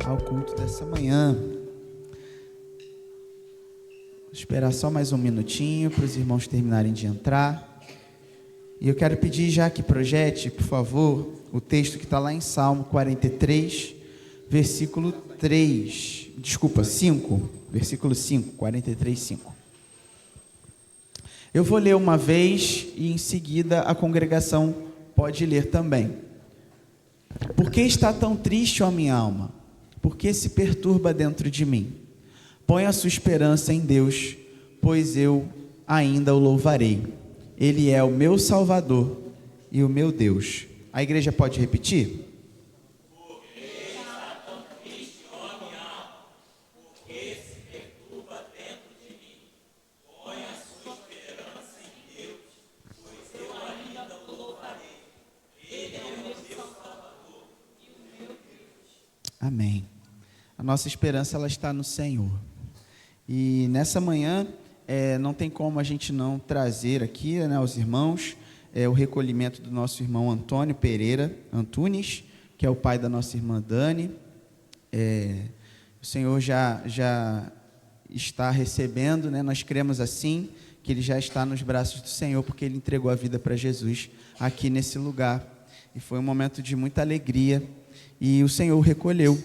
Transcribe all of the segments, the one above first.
ao culto dessa manhã. Vou esperar só mais um minutinho para os irmãos terminarem de entrar. E eu quero pedir já que projete, por favor, o texto que está lá em Salmo 43, versículo 3. Desculpa, 5. Versículo 5, 43, 5. Eu vou ler uma vez e em seguida a congregação pode ler também. Por que está tão triste, ó minha alma? Por que se perturba dentro de mim? Põe a sua esperança em Deus, pois eu ainda o louvarei. Ele é o meu Salvador e o meu Deus. A igreja pode repetir? Por que está tão triste, ó minha alma? Por que se perturba dentro de mim? Põe a sua esperança em Deus, pois eu ainda o louvarei. Ele é o meu Salvador e o meu Deus. Amém. A nossa esperança ela está no Senhor. E nessa manhã, não tem como a gente não trazer aqui, né, aos irmãos, o recolhimento do nosso irmão Antônio Pereira Antunes, que é o pai da nossa irmã Dani. O Senhor já está recebendo, né, nós cremos assim, que ele já está nos braços do Senhor, porque ele entregou a vida para Jesus aqui nesse lugar. E foi um momento de muita alegria, e o Senhor o recolheu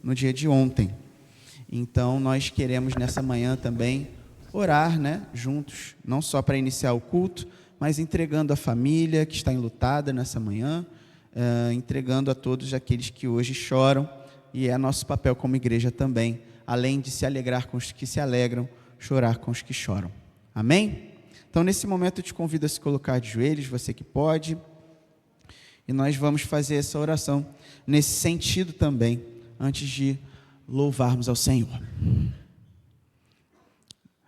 no dia de ontem. Então nós queremos nessa manhã também orar, né, juntos, não só para iniciar o culto, mas entregando a família que está enlutada nessa manhã, entregando a todos aqueles que hoje choram, e é nosso papel como igreja também, além de se alegrar com os que se alegram, chorar com os que choram. Amém? Então nesse momento eu te convido a se colocar de joelhos, você que pode, e nós vamos fazer essa oração nesse sentido também, antes de louvarmos ao Senhor.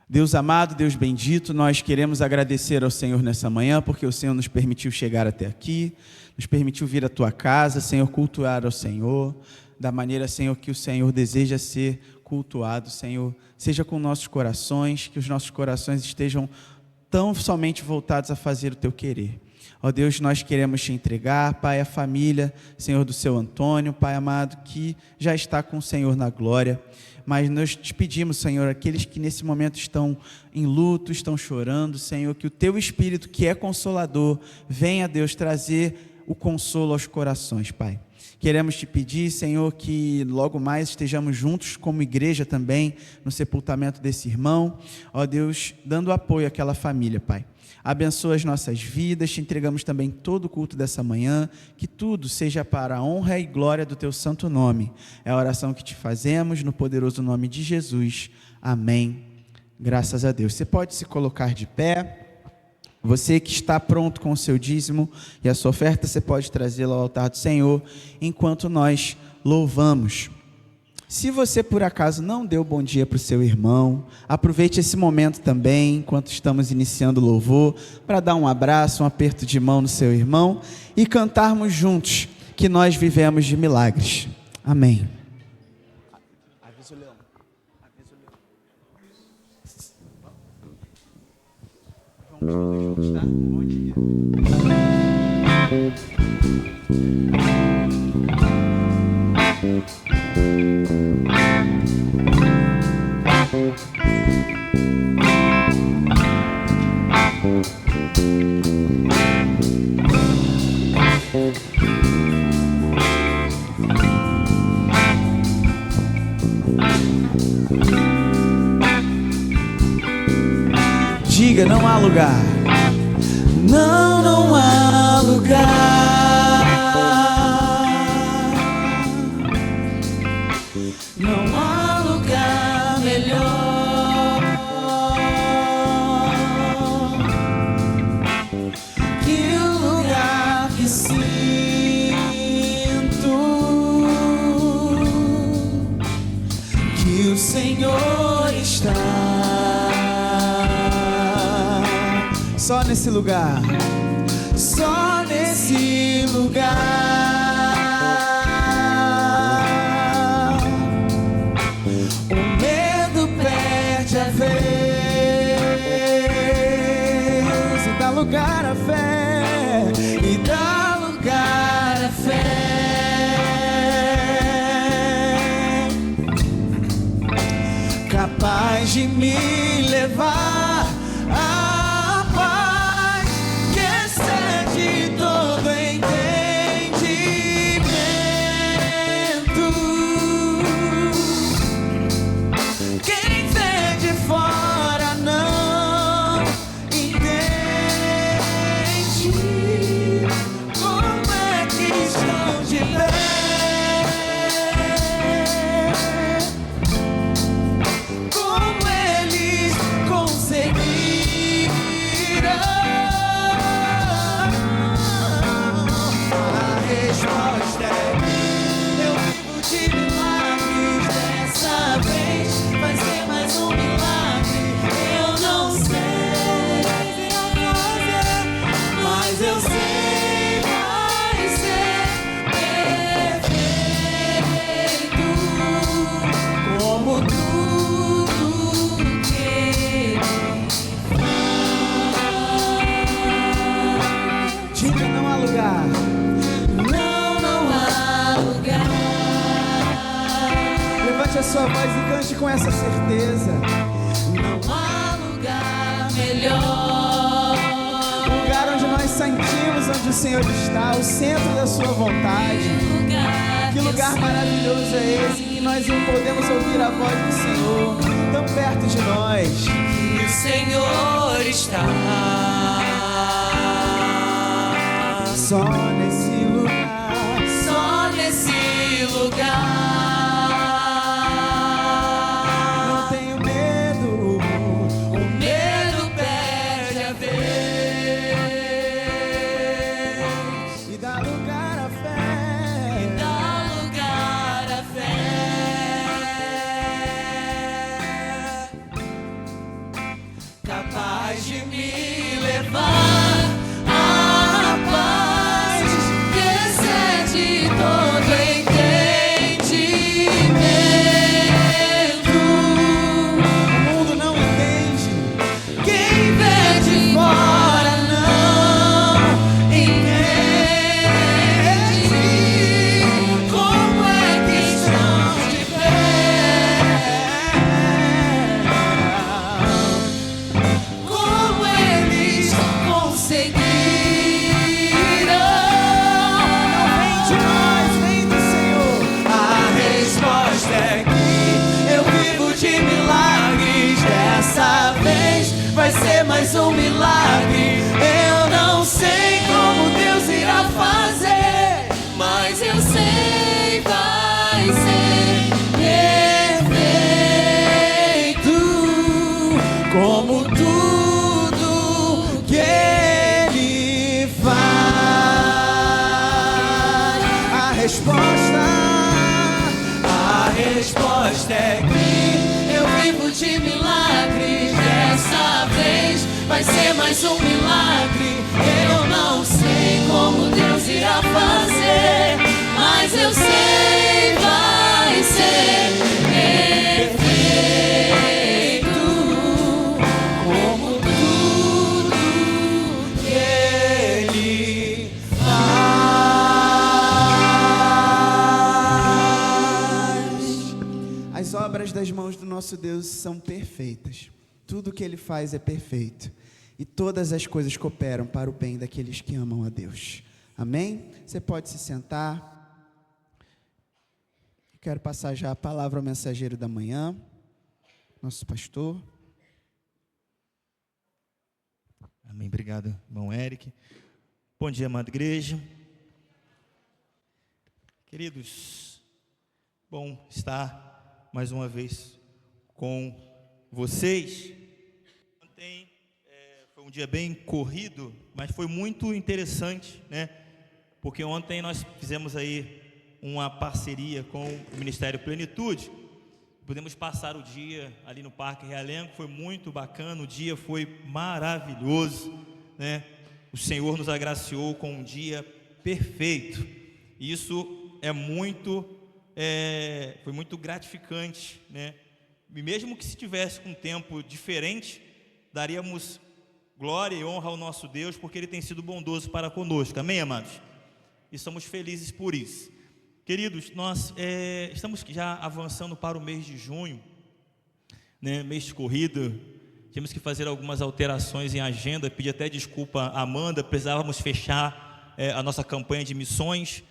Deus amado, Deus bendito, nós queremos agradecer ao Senhor nessa manhã, porque o Senhor nos permitiu chegar até aqui, nos permitiu vir à tua casa, Senhor, cultuar ao Senhor, da maneira, Senhor, que o Senhor deseja ser cultuado, Senhor. Seja com nossos corações, que os nossos corações estejam tão somente voltados a fazer o teu querer. Ó Deus, nós queremos te entregar, Pai, a família, Senhor, do seu Antônio, Pai amado, que já está com o Senhor na glória, mas nós te pedimos, Senhor, aqueles que nesse momento estão em luto, estão chorando, Senhor, que o teu Espírito, que é consolador, venha, Deus, trazer o consolo aos corações, Pai. Queremos te pedir, Senhor, que logo mais estejamos juntos como igreja também, no sepultamento desse irmão, ó Deus, dando apoio àquela família, Pai. Abençoa as nossas vidas, te entregamos também todo o culto dessa manhã, que tudo seja para a honra e glória do teu santo nome. É a oração que te fazemos no poderoso nome de Jesus. Amém. Graças a Deus. Você pode se colocar de pé. Você que está pronto com o seu dízimo e a sua oferta, você pode trazê-la ao altar do Senhor, enquanto nós louvamos. Se você por acaso não deu bom dia para o seu irmão, aproveite esse momento também, enquanto estamos iniciando o louvor, para dar um abraço, um aperto de mão no seu irmão e cantarmos juntos que nós vivemos de milagres. Amém. Avisa o Leão. Vamos fazer juntos, tá? Bom dia. Diga, não há lugar. Não há lugar. Não há lugar melhor que o lugar que sinto que o Senhor está. Só nesse lugar, só nesse lugar, o medo perde a vez e dá lugar à fé, e dá lugar à fé. de me levar à paz que excede todo entendimento. Quem vê de fora não entende como é que estão de pé. A sua voz e cante com essa certeza. Não há lugar melhor, lugar onde nós sentimos onde o Senhor está, o centro da sua vontade. Que lugar maravilhoso é esse, que nós não podemos ouvir a voz do Senhor tão perto de nós. Que o Senhor está só nesse lugar, só nesse lugar. Vai ser mais um milagre. Eu não sei como Deus irá fazer, mas eu sei vai ser perfeito, como tudo que Ele faz. A resposta é que eu vivo de milagres. Dessa vez vai ser mais um milagre. Eu não sei como Deus irá fazer, mas eu sei vai ser perfeito, como tudo que Ele faz. As obras das mãos do nosso Deus são perfeitas. Tudo que Ele faz é perfeito. E todas as coisas cooperam para o bem daqueles que amam a Deus. Amém? Você pode se sentar. Quero passar já a palavra ao mensageiro da manhã, nosso pastor. Amém. Obrigado, irmão Eric. Bom dia, amada igreja. Queridos, bom estar mais uma vez com vocês. Ontem foi um dia bem corrido, mas foi muito interessante, né? Porque ontem nós fizemos aí uma parceria com o Ministério Plenitude. Pudemos passar o dia ali no Parque Realengo, foi muito bacana, o dia foi maravilhoso, né? O Senhor nos agraciou com um dia perfeito. E isso foi muito gratificante, né? E mesmo que se tivesse um tempo diferente, daríamos glória e honra ao nosso Deus, porque Ele tem sido bondoso para conosco. Amém, amados? E somos felizes por isso. Queridos, nós estamos já avançando para o mês de junho, né? Mês corrido, tínhamos que fazer algumas alterações em agenda, pedi até desculpa à Amanda, precisávamos fechar a nossa campanha de missões,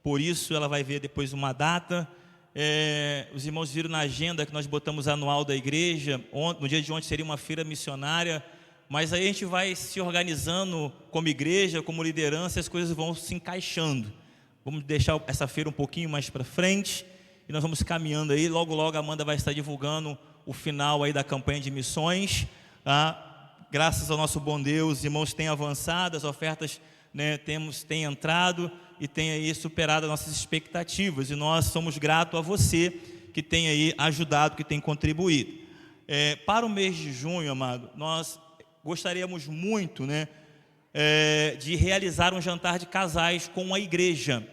por isso ela vai ver depois uma data. Os irmãos viram na agenda que nós botamos anual da igreja, no dia de ontem seria uma feira missionária, mas aí a gente vai se organizando como igreja, como liderança, e as coisas vão se encaixando. Vamos deixar essa feira um pouquinho mais para frente, e nós vamos caminhando aí, logo logo a Amanda vai estar divulgando o final aí da campanha de missões, tá? Graças ao nosso bom Deus, os irmãos têm avançado, as ofertas, né, têm entrado e têm aí superado as nossas expectativas, e nós somos gratos a você que tem aí ajudado, que tem contribuído. Para o mês de junho, amado, nós gostaríamos muito, né, de realizar um jantar de casais com a igreja,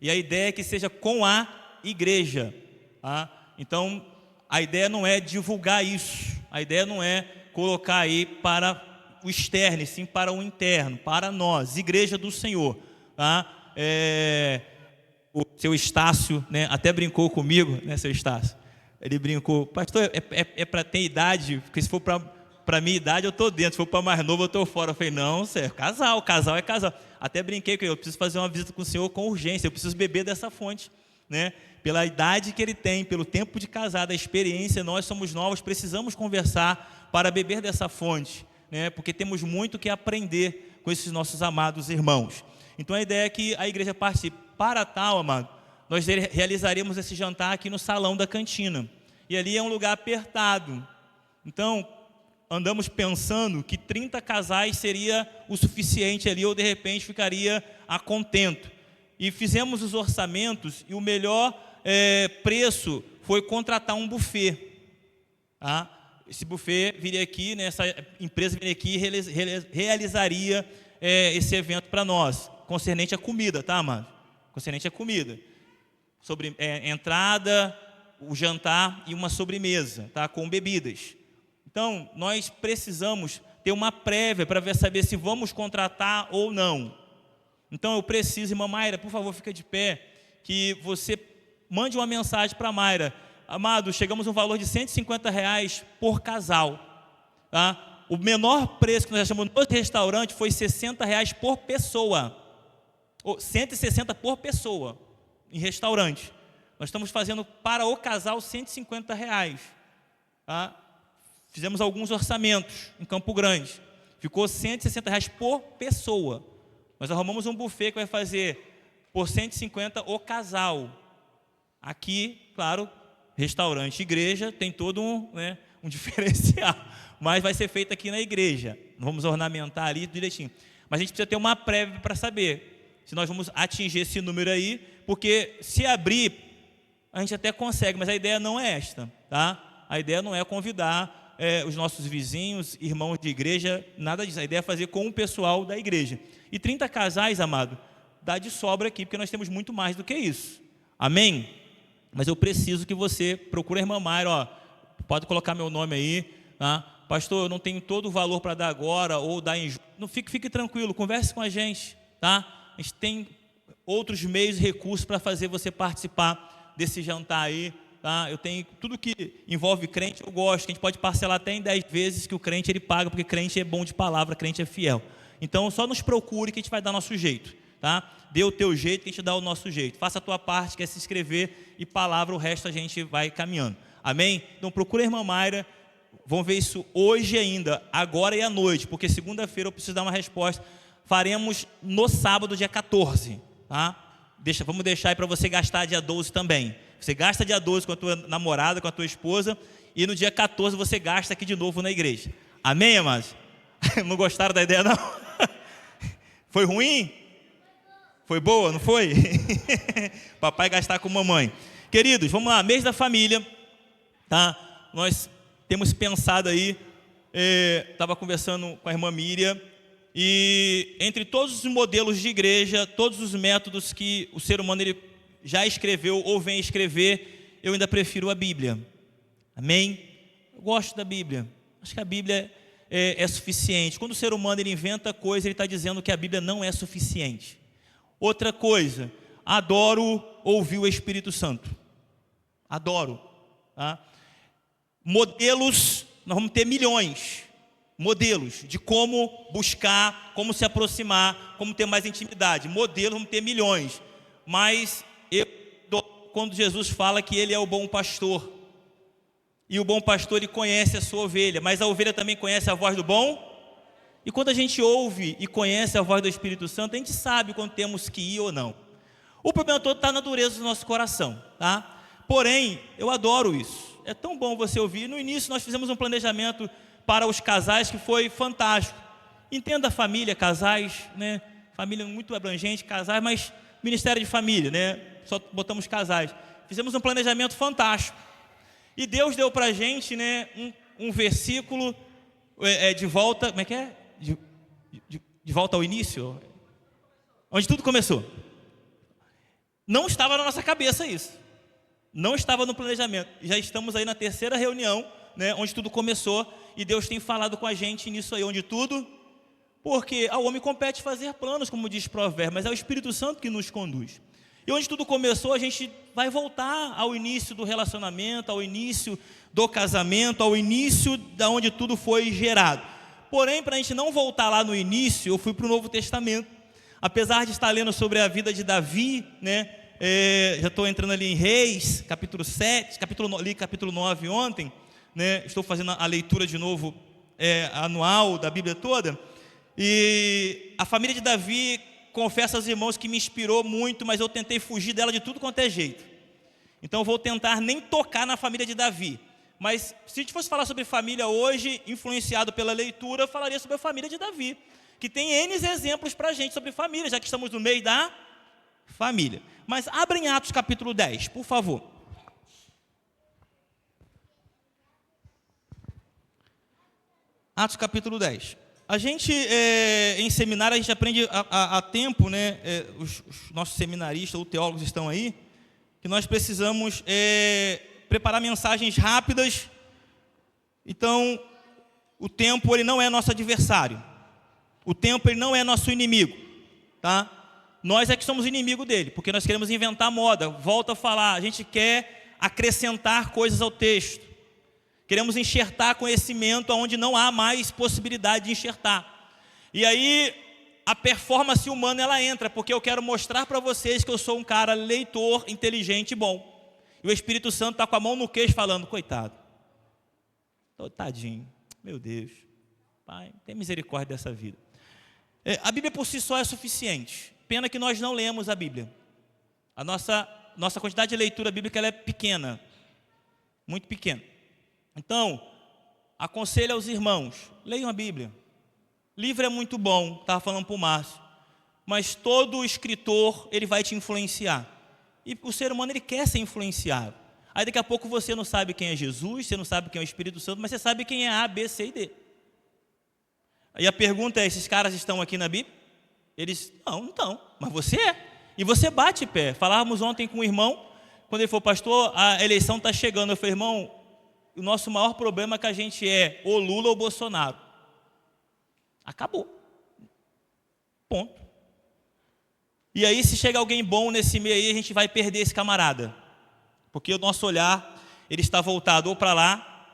e a ideia é que seja com a igreja, tá? Então a ideia não é divulgar isso, a ideia não é colocar aí para o externo, e sim para o interno, para nós, igreja do Senhor, tá? O seu Estácio, né, até brincou comigo, né, seu Estácio? Ele brincou, pastor, é para ter idade, porque se for para minha idade eu estou dentro, se for para mais novo eu estou fora. Eu falei, não, é casal é casal. Até brinquei com ele, eu preciso fazer uma visita com o senhor com urgência, eu preciso beber dessa fonte, né? Pela idade que ele tem, pelo tempo de casado, a experiência, nós somos novos, precisamos conversar para beber dessa fonte, né? Porque temos muito que aprender com esses nossos amados irmãos. Então a ideia é que a igreja participe. Para tal, amado, nós realizaremos esse jantar aqui no salão da cantina, e ali é um lugar apertado, então andamos pensando que 30 casais seria o suficiente ali, ou de repente ficaria a contento, e fizemos os orçamentos, e o melhor preço foi contratar um buffet, tá? Esse buffet viria aqui, né, essa empresa viria aqui e realizaria esse evento para nós, concernente à comida, tá, amado? Concernente à comida, sobre entrada, o jantar e uma sobremesa, tá, com bebidas. Então, nós precisamos ter uma prévia para saber se vamos contratar ou não. Então, eu preciso, irmã Mayra, por favor, fica de pé, que você mande uma mensagem para a Mayra. Amado, chegamos a um valor de R$150 por casal, tá? O menor preço que nós achamos no restaurante foi R$60 por pessoa, ou 160 por pessoa, em restaurante. Nós estamos fazendo para o casal R$150, tá? Fizemos alguns orçamentos em Campo Grande, ficou R$160 por pessoa. Nós arrumamos um buffet que vai fazer por 150 o casal. Aqui, claro, restaurante e igreja tem todo um diferencial, mas vai ser feito aqui na igreja. Vamos ornamentar ali direitinho. Mas a gente precisa ter uma prévia para saber se nós vamos atingir esse número aí, porque se abrir, a gente até consegue, mas a ideia não é esta, tá? A ideia não é convidar os nossos vizinhos, irmãos de igreja, nada disso. A ideia é fazer com o pessoal da igreja. E 30 casais, amado, dá de sobra aqui, porque nós temos muito mais do que isso. Amém? Mas eu preciso que você procure a irmã Mayra, ó, pode colocar meu nome aí, tá? Pastor, eu não tenho todo o valor para dar agora, ou dar em... Não, fique tranquilo, converse com a gente, tá? A gente tem outros meios e recursos para fazer você participar desse jantar aí, tá? Eu tenho tudo que envolve crente, eu gosto, que a gente pode parcelar até em 10 vezes que o crente ele paga, porque crente é bom de palavra, crente é fiel. Então só nos procure que a gente vai dar nosso jeito, tá? Dê o teu jeito que a gente dá o nosso jeito. Faça a tua parte, que é se inscrever, e palavra, o resto a gente vai caminhando. Amém? Então procura a irmã Mayra, vamos ver isso hoje ainda, agora e à noite, porque segunda-feira eu preciso dar uma resposta. Faremos no sábado, dia 14, tá? Vamos deixar aí para você gastar dia 12 também. Você gasta dia 12 com a tua namorada, com a tua esposa, e no dia 14 você gasta aqui de novo na igreja. Amém, amados? Não gostaram da ideia, não? Foi ruim? Foi boa, não foi? Papai gastar com mamãe. Queridos, vamos lá, mês da família, tá? Nós temos pensado aí, estava conversando com a irmã Miriam, e entre todos os modelos de igreja, todos os métodos que o ser humano ele já escreveu ou vem escrever, eu ainda prefiro a Bíblia. Amém? Eu gosto da Bíblia. Acho que a Bíblia é suficiente. Quando o ser humano ele inventa coisa, ele está dizendo que a Bíblia não é suficiente. Outra coisa, adoro ouvir o Espírito Santo. Adoro. Tá? modelos, nós vamos ter milhões, modelos de como buscar, como se aproximar, como ter mais intimidade. Modelos vamos ter milhões, mas quando Jesus fala que ele é o bom pastor, e o bom pastor ele conhece a sua ovelha, mas a ovelha também conhece a voz do bom. E quando a gente ouve e conhece a voz do Espírito Santo, a gente sabe quando temos que ir ou não. O problema todo está na dureza do nosso coração, tá? Porém, eu adoro isso. É tão bom você ouvir. No início nós fizemos um planejamento para os casais que foi fantástico. Entenda a família, casais, né? Família muito abrangente, casais, mas ministério de família, né? Só botamos casais. Fizemos um planejamento fantástico. E Deus deu para a gente, né, um versículo de volta, como é que é? De volta ao início, onde tudo começou. Não estava na nossa cabeça isso, não estava no planejamento. Já estamos aí na terceira reunião, né, onde tudo começou, e Deus tem falado com a gente nisso aí, onde tudo, porque ao homem compete fazer planos, como diz Provérbios, mas é o Espírito Santo que nos conduz. E onde tudo começou, a gente vai voltar ao início do relacionamento, ao início do casamento, ao início da onde tudo foi gerado. Porém, para a gente não voltar lá no início, eu fui para o Novo Testamento. Apesar de estar lendo sobre a vida de Davi, né, já estou entrando ali em Reis, capítulo 7, li capítulo 9 ontem, né, estou fazendo a leitura de novo anual da Bíblia toda, e a família de Davi, confesso aos irmãos que me inspirou muito, mas eu tentei fugir dela de tudo quanto é jeito. Então eu vou tentar nem tocar na família de Davi. Mas se a gente fosse falar sobre família hoje, influenciado pela leitura, eu falaria sobre a família de Davi, que tem N exemplos para a gente sobre família, já que estamos no meio da família. Mas abra em Atos capítulo 10, por favor. Atos capítulo 10. A gente, em seminário, a gente aprende há tempo, né, os nossos seminaristas ou teólogos estão aí, que nós precisamos preparar mensagens rápidas. Então, o tempo ele não é nosso adversário. O tempo ele não é nosso inimigo, tá? Nós é que somos inimigo dele, porque nós queremos inventar moda. Volto a falar, a gente quer acrescentar coisas ao texto. Queremos enxertar conhecimento onde não há mais possibilidade de enxertar. E aí, a performance humana ela entra, porque eu quero mostrar para vocês que eu sou um cara leitor, inteligente e bom. E o Espírito Santo está com a mão no queixo falando, coitado, tadinho, meu Deus, Pai, tem misericórdia dessa vida. A Bíblia por si só é suficiente. Pena que nós não lemos a Bíblia. A nossa quantidade de leitura bíblica ela é pequena, muito pequena. Então, aconselho aos irmãos, leiam a Bíblia. Livro é muito bom, estava falando para o Márcio, mas todo escritor ele vai te influenciar. E o ser humano ele quer ser influenciado. Aí daqui a pouco você não sabe quem é Jesus, você não sabe quem é o Espírito Santo, mas você sabe quem é A, B, C e D. Aí a pergunta é, esses caras estão aqui na Bíblia? Eles, não estão, mas você é. E você bate pé. Falávamos ontem com um irmão, quando ele falou, pastor, a eleição está chegando. Eu falei, irmão, o nosso maior problema é que a gente é ou Lula ou Bolsonaro. Acabou. Ponto. E aí, se chega alguém bom nesse meio aí, a gente vai perder esse camarada. Porque o nosso olhar, ele está voltado ou para lá,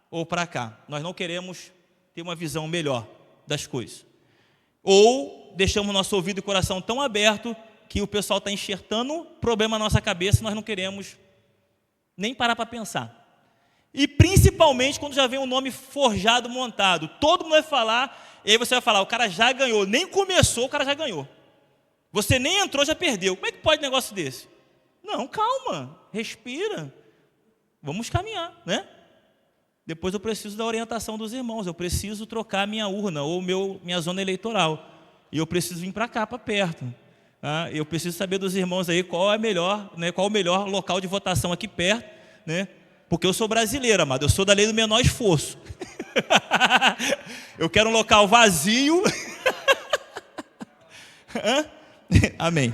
ou para cá. Nós não queremos ter uma visão melhor das coisas. Ou deixamos nosso ouvido e coração tão aberto, que o pessoal está enxertando problema na nossa cabeça, e nós não queremos nem parar para pensar. E principalmente quando já vem um nome forjado, montado. Todo mundo vai falar, e aí você vai falar, o cara já ganhou. Nem começou, o cara já ganhou. Você nem entrou, já perdeu. Como é que pode um negócio desse? Não, calma, respira. Vamos caminhar, né? Depois eu preciso da orientação dos irmãos. Eu preciso trocar minha urna ou minha zona eleitoral. E eu preciso vir para cá, para perto. Tá? Eu preciso saber dos irmãos aí qual é melhor, né? Qual o melhor local de votação aqui perto, né? Porque eu sou brasileiro, amado. Eu sou da lei do menor esforço. Eu quero um local vazio. Amém.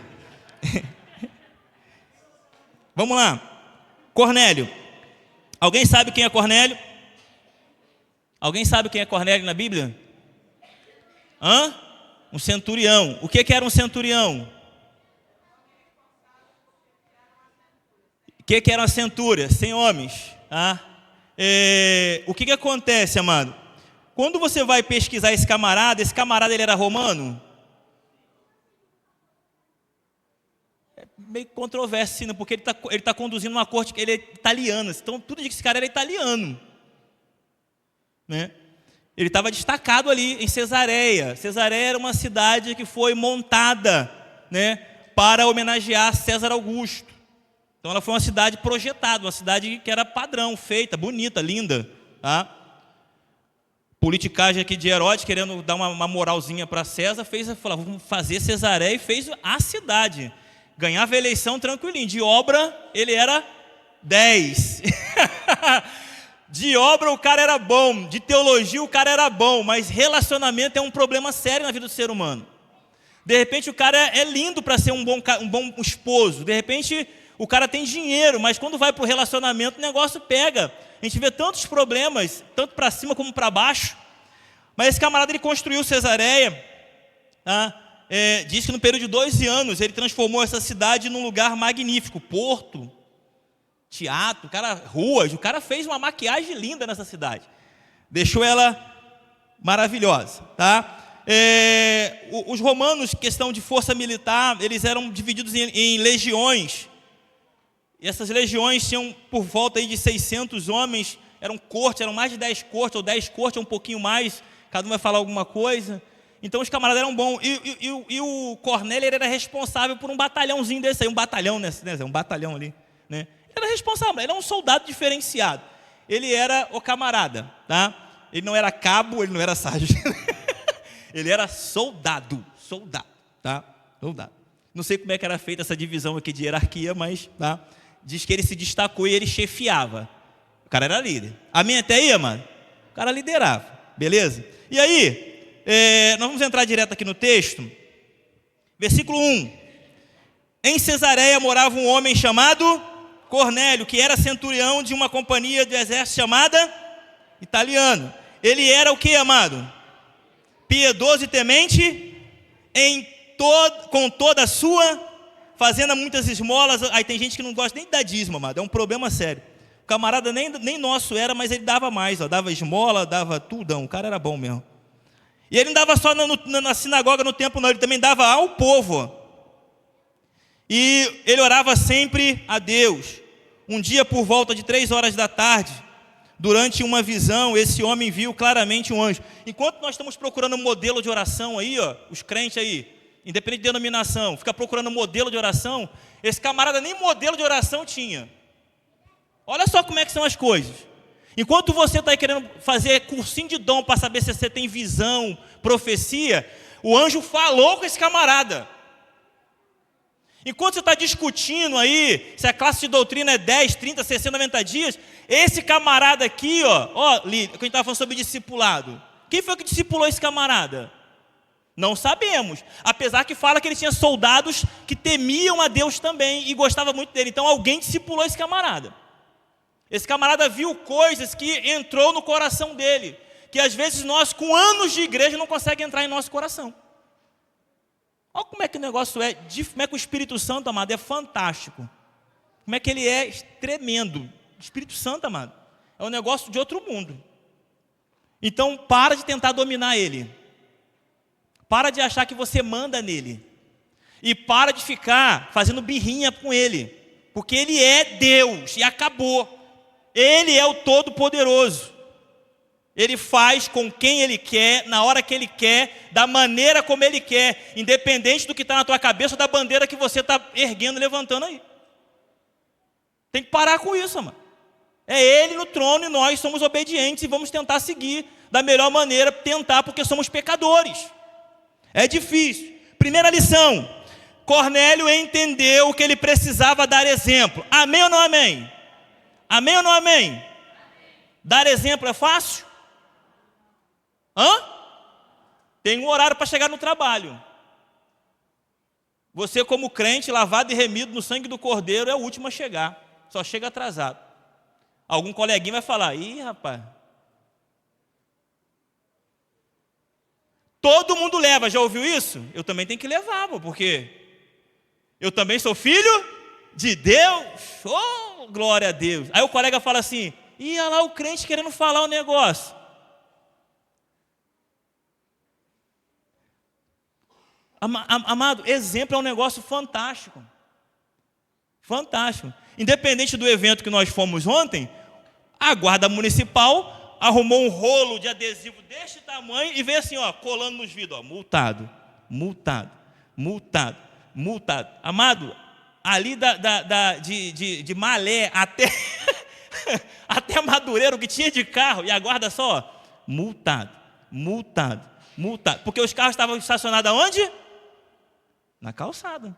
Vamos lá. Cornélio. Alguém sabe quem é Cornélio? Alguém sabe quem é Cornélio na Bíblia? Um centurião. O que era um centurião? O que era uma centúria? 100 homens. O que acontece, amado? Quando você vai pesquisar esse camarada ele era romano? É meio controverso, né? Porque ele tá conduzindo uma corte, ele é italiano, então tudo diz que esse cara era italiano, né? Ele estava destacado ali em Cesareia. Cesareia era uma cidade que foi montada, né, para homenagear César Augusto. Então ela foi uma cidade projetada, uma cidade que era padrão, feita, bonita, linda, tá? Politicagem aqui de Herodes, querendo dar uma moralzinha para César, falou, vamos fazer Cesareia, e fez a cidade. Ganhava a eleição tranquilinho. De obra, ele era 10. De obra, o cara era bom. De teologia, o cara era bom. Mas relacionamento é um problema sério na vida do ser humano. De repente, o cara é lindo para ser um bom esposo. De repente, o cara tem dinheiro, mas quando vai para o relacionamento, o negócio pega. A gente vê tantos problemas, tanto para cima como para baixo. Mas esse camarada, ele construiu Cesareia, tá? Diz que no período de 12 anos, ele transformou essa cidade num lugar magnífico. Porto, teatro, ruas. O cara fez uma maquiagem linda nessa cidade. Deixou ela maravilhosa, tá? Os romanos, questão de força militar, eles eram divididos em legiões. E essas legiões tinham por volta aí de 600 homens, eram mais de 10 cortes, ou 10 cortes, um pouquinho mais, cada um vai falar alguma coisa. Então os camaradas eram bons. E o Cornélio era responsável por um batalhãozinho desse aí, um batalhão, né? Um batalhão ali, né? Ele era responsável, ele era um soldado diferenciado. Ele era o camarada, tá? Ele não era cabo, ele não era sargento. Ele era soldado, tá? Soldado. Não sei como é que era feita essa divisão aqui de hierarquia, mas, tá? Diz que ele se destacou e ele chefiava. O cara era líder. Amém até aí, mano? O cara liderava, beleza? E aí, nós vamos entrar direto aqui no texto. Versículo 1. Em Cesareia morava um homem chamado Cornélio, que era centurião de uma companhia do exército chamada italiano. Ele era o que, amado? Piedoso e temente com toda a sua, fazendo muitas esmolas. Aí tem gente que não gosta nem de dar dízimo, amado. É um problema sério. O camarada nem nosso era, mas ele dava mais, ó. Dava esmola, dava tudão. O cara era bom mesmo. E ele não dava só na sinagoga, no templo, não. Ele também dava ao povo. E ele orava sempre a Deus. Um dia, por volta de 3 horas da tarde, durante uma visão, esse homem viu claramente um anjo. Enquanto nós estamos procurando um modelo de oração aí, ó, os crentes aí, independente de denominação, fica procurando um modelo de oração, esse camarada nem modelo de oração tinha. Olha só como é que são as coisas. Enquanto você está aí querendo fazer cursinho de dom para saber se você tem visão, profecia, o anjo falou com esse camarada. Enquanto você está discutindo aí, se a classe de doutrina é 10, 30, 60, 90 dias, esse camarada aqui, ó, que a gente estava falando sobre discipulado. Quem foi que discipulou esse camarada? Não sabemos. Apesar que fala que ele tinha soldados que temiam a Deus também e gostavam muito dele. Então alguém discipulou esse camarada. Esse camarada viu coisas que entrou no coração dele, que às vezes nós, com anos de igreja, não conseguimos entrar em nosso coração. Olha como é que o negócio é, como é que o Espírito Santo, amado, é fantástico. Como é que ele é tremendo. O Espírito Santo, amado, é um negócio de outro mundo. Então, para de tentar dominar ele. Para de achar que você manda nele. E para de ficar fazendo birrinha com ele. Porque ele é Deus e acabou. Ele é o Todo-Poderoso. Ele faz com quem Ele quer, na hora que Ele quer, da maneira como Ele quer, independente do que está na tua cabeça ou da bandeira que você está erguendo e levantando aí. Tem que parar com isso, mano. É Ele no trono e nós somos obedientes e vamos tentar seguir da melhor maneira, tentar, porque somos pecadores. É difícil. Primeira lição: Cornélio entendeu que ele precisava dar exemplo. Amém ou não amém? Amém ou não amém? Dar exemplo é fácil? Tem um horário para chegar no trabalho. Você, como crente, lavado e remido no sangue do Cordeiro, é o último a chegar. Só chega atrasado. Algum coleguinha vai falar: ih, rapaz. Todo mundo leva, já ouviu isso? Eu também tenho que levar, porque eu também sou filho de Deus. Oh, glória a Deus. Aí o colega fala assim: E ia lá o crente querendo falar o negócio. Amado, exemplo é um negócio fantástico. Fantástico. Independente do evento que nós fomos ontem, a guarda municipal arrumou um rolo de adesivo deste tamanho e veio assim, ó, colando nos vidros, ó, multado, multado, multado, multado. Amado, ali de Malé até, até Madureira, o que tinha de carro, e a guarda só, ó, multado, multado, multado. Porque os carros estavam estacionados aonde? Na calçada.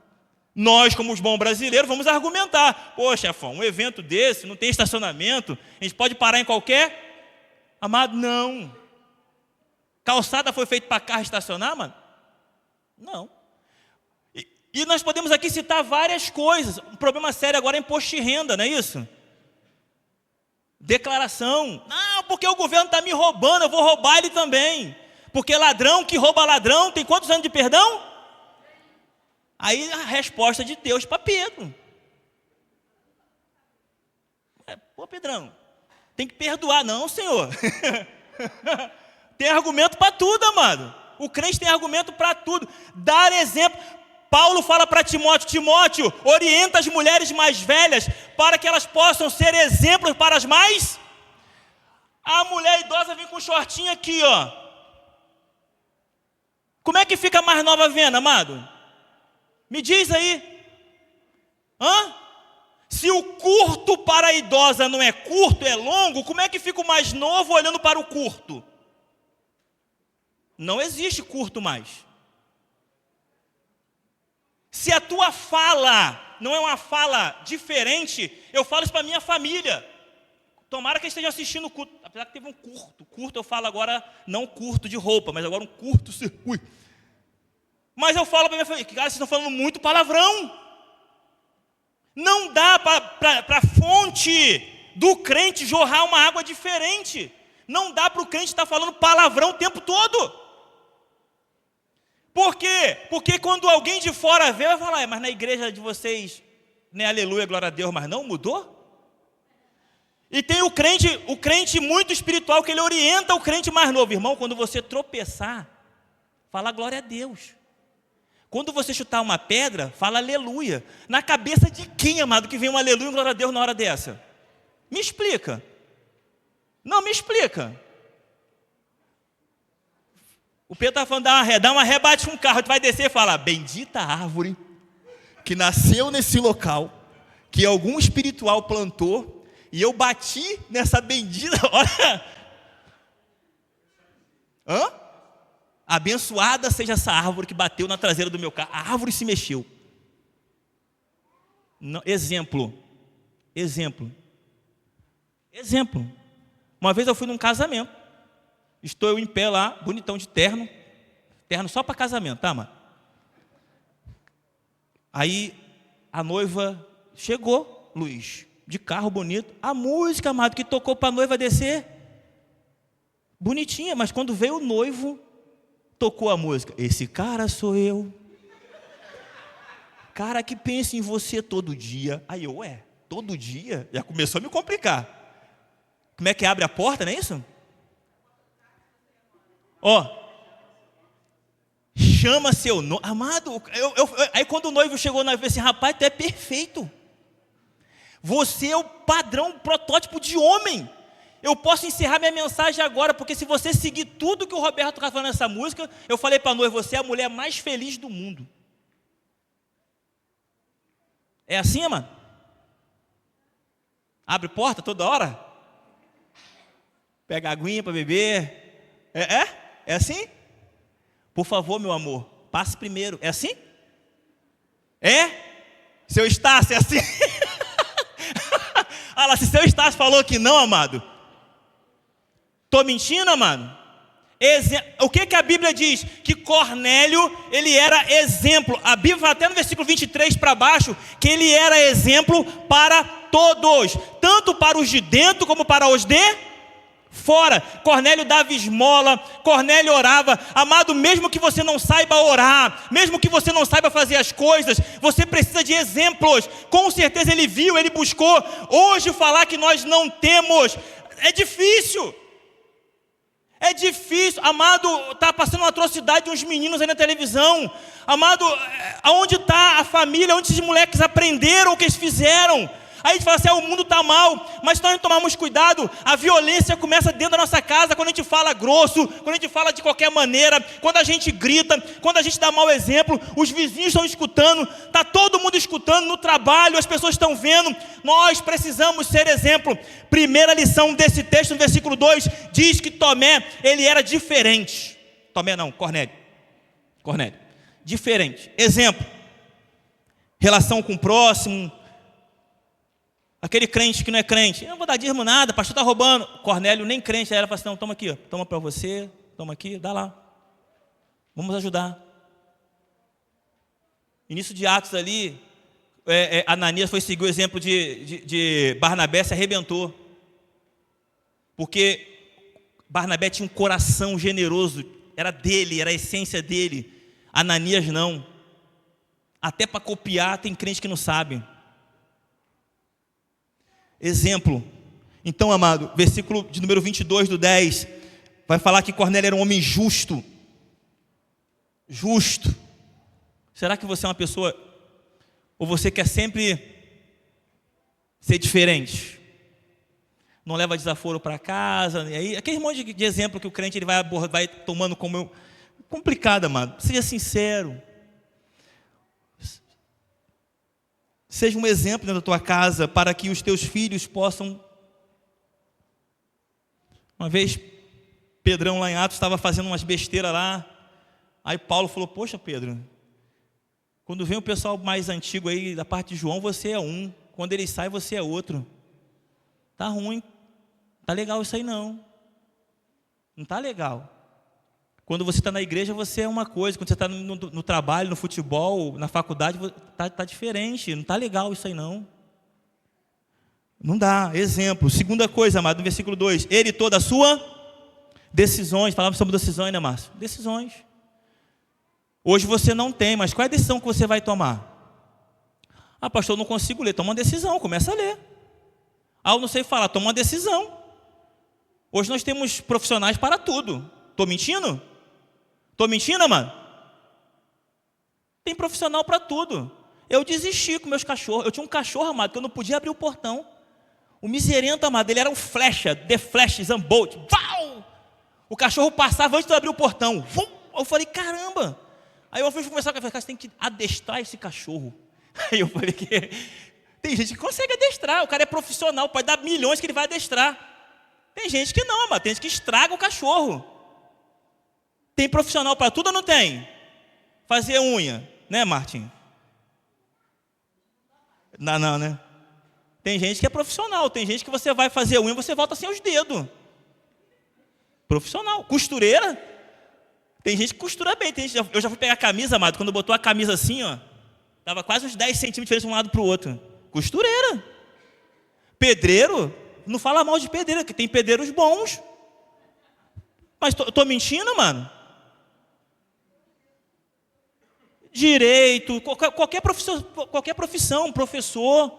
Nós, como os bons brasileiros, vamos argumentar. Pô, chefão, um evento desse, não tem estacionamento, a gente pode parar em qualquer... Amado, não. Calçada foi feita para carro estacionar, mano? Não. E nós podemos aqui citar várias coisas. Um problema sério agora é imposto de renda, não é isso? Declaração. Não, porque o governo está me roubando, eu vou roubar ele também. Porque ladrão que rouba ladrão tem quantos anos de perdão? Aí a resposta de Deus para Pedro. Pô, Pedrão, tem que perdoar. Não, Senhor. Tem argumento para tudo, amado. O crente tem argumento para tudo. Dar exemplo. Paulo fala para Timóteo: Timóteo, orienta as mulheres mais velhas para que elas possam ser exemplos para as mais. A mulher idosa vem com um shortinho aqui, ó. Como é que fica a mais nova vendo, amado? Me diz aí. Hã? Se o curto para a idosa não é curto, é longo, como é que fica o mais novo olhando para o curto? Não existe curto mais. Se a tua fala não é uma fala diferente, eu falo isso para minha família. Tomara que estejam assistindo o culto. Apesar que teve um curto. Curto eu falo agora, não curto de roupa, mas agora um curto circuito. Mas eu falo para minha família, cara, vocês estão falando muito palavrão. Não dá para a fonte do crente jorrar uma água diferente. Não dá para o crente estar falando palavrão o tempo todo. Por quê? Porque quando alguém de fora vê, vai falar: mas na igreja de vocês, né, aleluia, glória a Deus, mas não mudou? E tem o crente muito espiritual, que ele orienta o crente mais novo. Irmão, quando você tropeçar, fala glória a Deus. Quando você chutar uma pedra, fala aleluia. Na cabeça de quem, amado, que vem um aleluia e glória a Deus na hora dessa? Me explica. Não, me explica. O Pedro está falando, dá uma ré, bate com um carro, tu vai descer e fala: bendita árvore que nasceu nesse local, que algum espiritual plantou, e eu bati nessa bendita... Olha. Hã? Abençoada seja essa árvore que bateu na traseira do meu carro. A árvore se mexeu. Não, exemplo. Uma vez eu fui num casamento. Estou eu em pé lá, bonitão de terno. Terno só para casamento, tá, mano? Aí a noiva chegou, Luiz, de carro bonito. A música, amado, que tocou para a noiva descer, bonitinha, mas quando veio o noivo, tocou a música: esse cara sou eu, cara que pensa em você todo dia. Aí eu, todo dia? Já começou a me complicar. Como é que abre a porta, não é isso? Chama seu nome. Amado, aí quando o noivo chegou na vez assim: rapaz, tu é perfeito. Você é o padrão, o protótipo de homem. Eu posso encerrar minha mensagem agora, porque se você seguir tudo que o Roberto está falando nessa música, eu falei para a noiva: você é a mulher mais feliz do mundo. É assim, mano? Abre porta toda hora? Pega aguinha para beber? É assim? Por favor, meu amor, passe primeiro. É assim? Seu Estácio, é assim? Ah lá, se seu Estácio falou que não, amado, estou mentindo, amado? O que a Bíblia diz? Que Cornélio, ele era exemplo. A Bíblia fala até no versículo 23 para baixo, que ele era exemplo para todos, tanto para os de dentro como para os de Fora. Cornélio dava esmola, Cornélio orava. Amado, mesmo que você não saiba orar, mesmo que você não saiba fazer as coisas, você precisa de exemplos. Com certeza ele viu, ele buscou. Hoje falar que nós não temos é difícil. É difícil. Amado, está passando uma atrocidade de uns meninos aí na televisão. Amado, aonde está a família? Onde esses moleques aprenderam o que eles fizeram? Aí a gente fala assim, o mundo está mal, mas se nós não tomarmos cuidado, a violência começa dentro da nossa casa, quando a gente fala grosso, quando a gente fala de qualquer maneira, quando a gente grita, quando a gente dá mau exemplo, os vizinhos estão escutando, está todo mundo escutando no trabalho, as pessoas estão vendo, nós precisamos ser exemplo. Primeira lição desse texto, no versículo 2, diz que Tomé, ele era diferente. Tomé não, Cornélio, diferente. Exemplo, relação com o próximo. Aquele crente que não é crente, eu não vou dar dízimo nada, pastor está roubando. Cornélio nem crente, aí ela fala assim, não, toma aqui, toma para você, toma aqui, dá lá. Vamos ajudar. Início de Atos ali, Ananias foi seguir o exemplo de Barnabé, se arrebentou. Porque Barnabé tinha um coração generoso, era dele, era a essência dele. Ananias não. Até para copiar tem crente que não sabe. Exemplo. Então, amado, versículo de número 22 do 10, vai falar que Cornélio era um homem justo. Justo. Será que você é uma pessoa, ou você quer sempre ser diferente? Não leva desaforo para casa, e aí, aquele monte de exemplo que o crente ele vai tomando como complicado, amado. Seja sincero. Seja um exemplo dentro da tua casa para que os teus filhos possam. Uma vez, Pedrão lá em Atos estava fazendo umas besteiras lá. Aí Paulo falou, poxa Pedro, quando vem o pessoal mais antigo aí da parte de João, você é um. Quando ele sai, você é outro. Tá ruim. Tá legal isso aí não. Não tá legal. Quando você está na igreja, você é uma coisa. Quando você está no trabalho, no futebol, na faculdade, está diferente. Não está legal isso aí, não. Não dá. Exemplo. Segunda coisa, amado, no versículo 2. Ele e toda a sua decisões. Falava sobre decisões, né, Márcio? Decisões. Hoje você não tem, mas qual é a decisão que você vai tomar? Ah, pastor, eu não consigo ler. Toma uma decisão, começa a ler. Ah, eu não sei falar. Toma uma decisão. Hoje nós temos profissionais para tudo. Estou mentindo? Estou mentindo, mano? Tem profissional para tudo. Eu desisti com meus cachorros. Eu tinha um cachorro, amado, que eu não podia abrir o portão. O miserento, amado, ele era um flecha, The Flash, Zambolt. Vau! O cachorro passava antes de eu abrir o portão. Vum! Eu falei, caramba. Aí eu fui conversar com ele, você tem que adestrar esse cachorro. Aí eu falei, tem gente que consegue adestrar. O cara é profissional, pode dar milhões que ele vai adestrar. Tem gente que não, amado, tem gente que estraga o cachorro. Tem profissional para tudo ou não tem? Fazer unha, né, Martim? Não, né? Tem gente que é profissional, tem gente que você vai fazer unha e você volta sem os dedos. Profissional. Costureira. Tem gente que costura bem. Eu já fui pegar a camisa, amado, quando botou a camisa assim, ó, dava quase uns 10 centímetros de um lado para o outro. Costureira. Pedreiro, não fala mal de pedreiro, que tem pedreiros bons. Mas estou mentindo, mano? Direito, qualquer profissão, professor.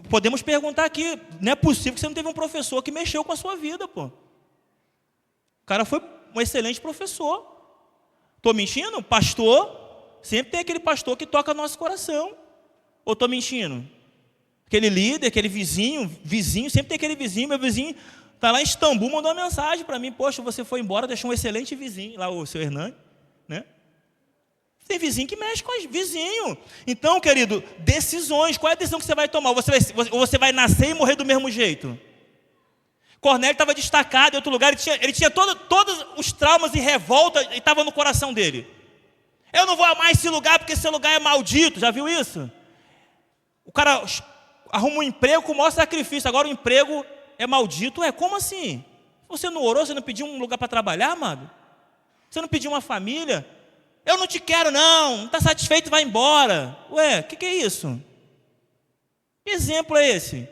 Podemos perguntar aqui, não é possível que você não teve um professor que mexeu com a sua vida, pô. O cara foi um excelente professor. Estou mentindo? Pastor, sempre tem aquele pastor que toca no nosso coração. Ou estou mentindo? Aquele líder, aquele vizinho, sempre tem aquele vizinho, meu vizinho está lá em Istambul, mandou uma mensagem para mim, poxa, você foi embora, deixou um excelente vizinho, lá o seu Hernani, né? Tem vizinho que mexe com os vizinhos. Então, querido, decisões. Qual é a decisão que você vai tomar? Ou você vai nascer e morrer do mesmo jeito? Cornélio estava destacado em outro lugar. Ele tinha todos os traumas e revolta e estava no coração dele. Eu não vou amar esse lugar porque esse lugar é maldito. Já viu isso? O cara arruma um emprego com o maior sacrifício. Agora o emprego é maldito. Como assim? Você não orou? Você não pediu um lugar para trabalhar, amado? Você não pediu uma família? Eu não te quero não está satisfeito, vai embora. Ué, o que é isso? Que exemplo é esse?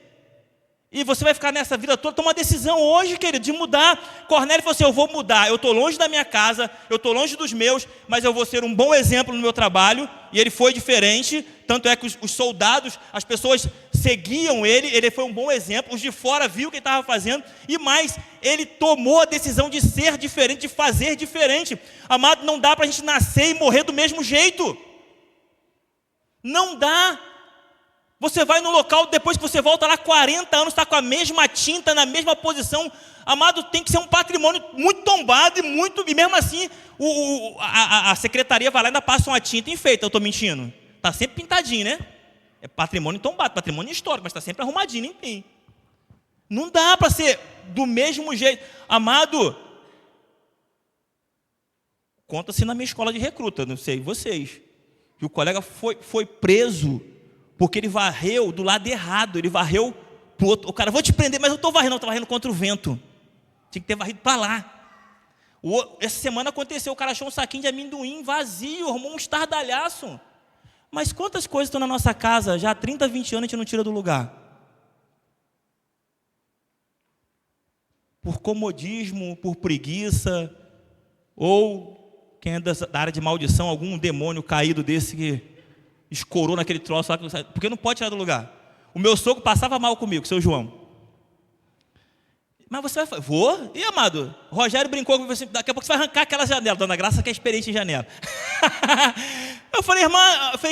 E você vai ficar nessa vida toda. Toma uma decisão hoje, querido, de mudar. Cornélio falou assim: eu vou mudar. Eu estou longe da minha casa, eu estou longe dos meus, mas eu vou ser um bom exemplo no meu trabalho. E ele foi diferente. Tanto é que os soldados, as pessoas seguiam ele. Ele foi um bom exemplo. Os de fora viram o que ele estava fazendo. E mais, ele tomou a decisão de ser diferente, de fazer diferente. Amado, não dá para a gente nascer e morrer do mesmo jeito. Não dá. Você vai no local, depois que você volta lá 40 anos, está com a mesma tinta, na mesma posição. Amado, tem que ser um patrimônio muito tombado e mesmo assim a secretaria vai lá e ainda passa uma tinta enfeita. Eu estou mentindo? Está sempre pintadinho, né? É patrimônio tombado, patrimônio histórico, mas está sempre arrumadinho, enfim. Não dá para ser do mesmo jeito. Amado, conta-se na minha escola de recruta, não sei vocês, que o colega foi preso porque ele varreu do lado errado, ele varreu para o outro. O cara, vou te prender, mas eu estou varrendo contra o vento. Tinha que ter varrido para lá. Essa semana aconteceu, o cara achou um saquinho de amendoim vazio, arrumou um estardalhaço. Mas quantas coisas estão na nossa casa, já há 30, 20 anos a gente não tira do lugar? Por comodismo, por preguiça, ou quem é da área de maldição, algum demônio caído desse que escorou naquele troço lá, porque não pode tirar do lugar. O meu sogro passava mal comigo, seu João. Mas você vai... Vou? E, amado? O Rogério brincou com você, daqui a pouco você vai arrancar aquela janela. Dona Graça que é experiente em janela. Eu falei, irmã,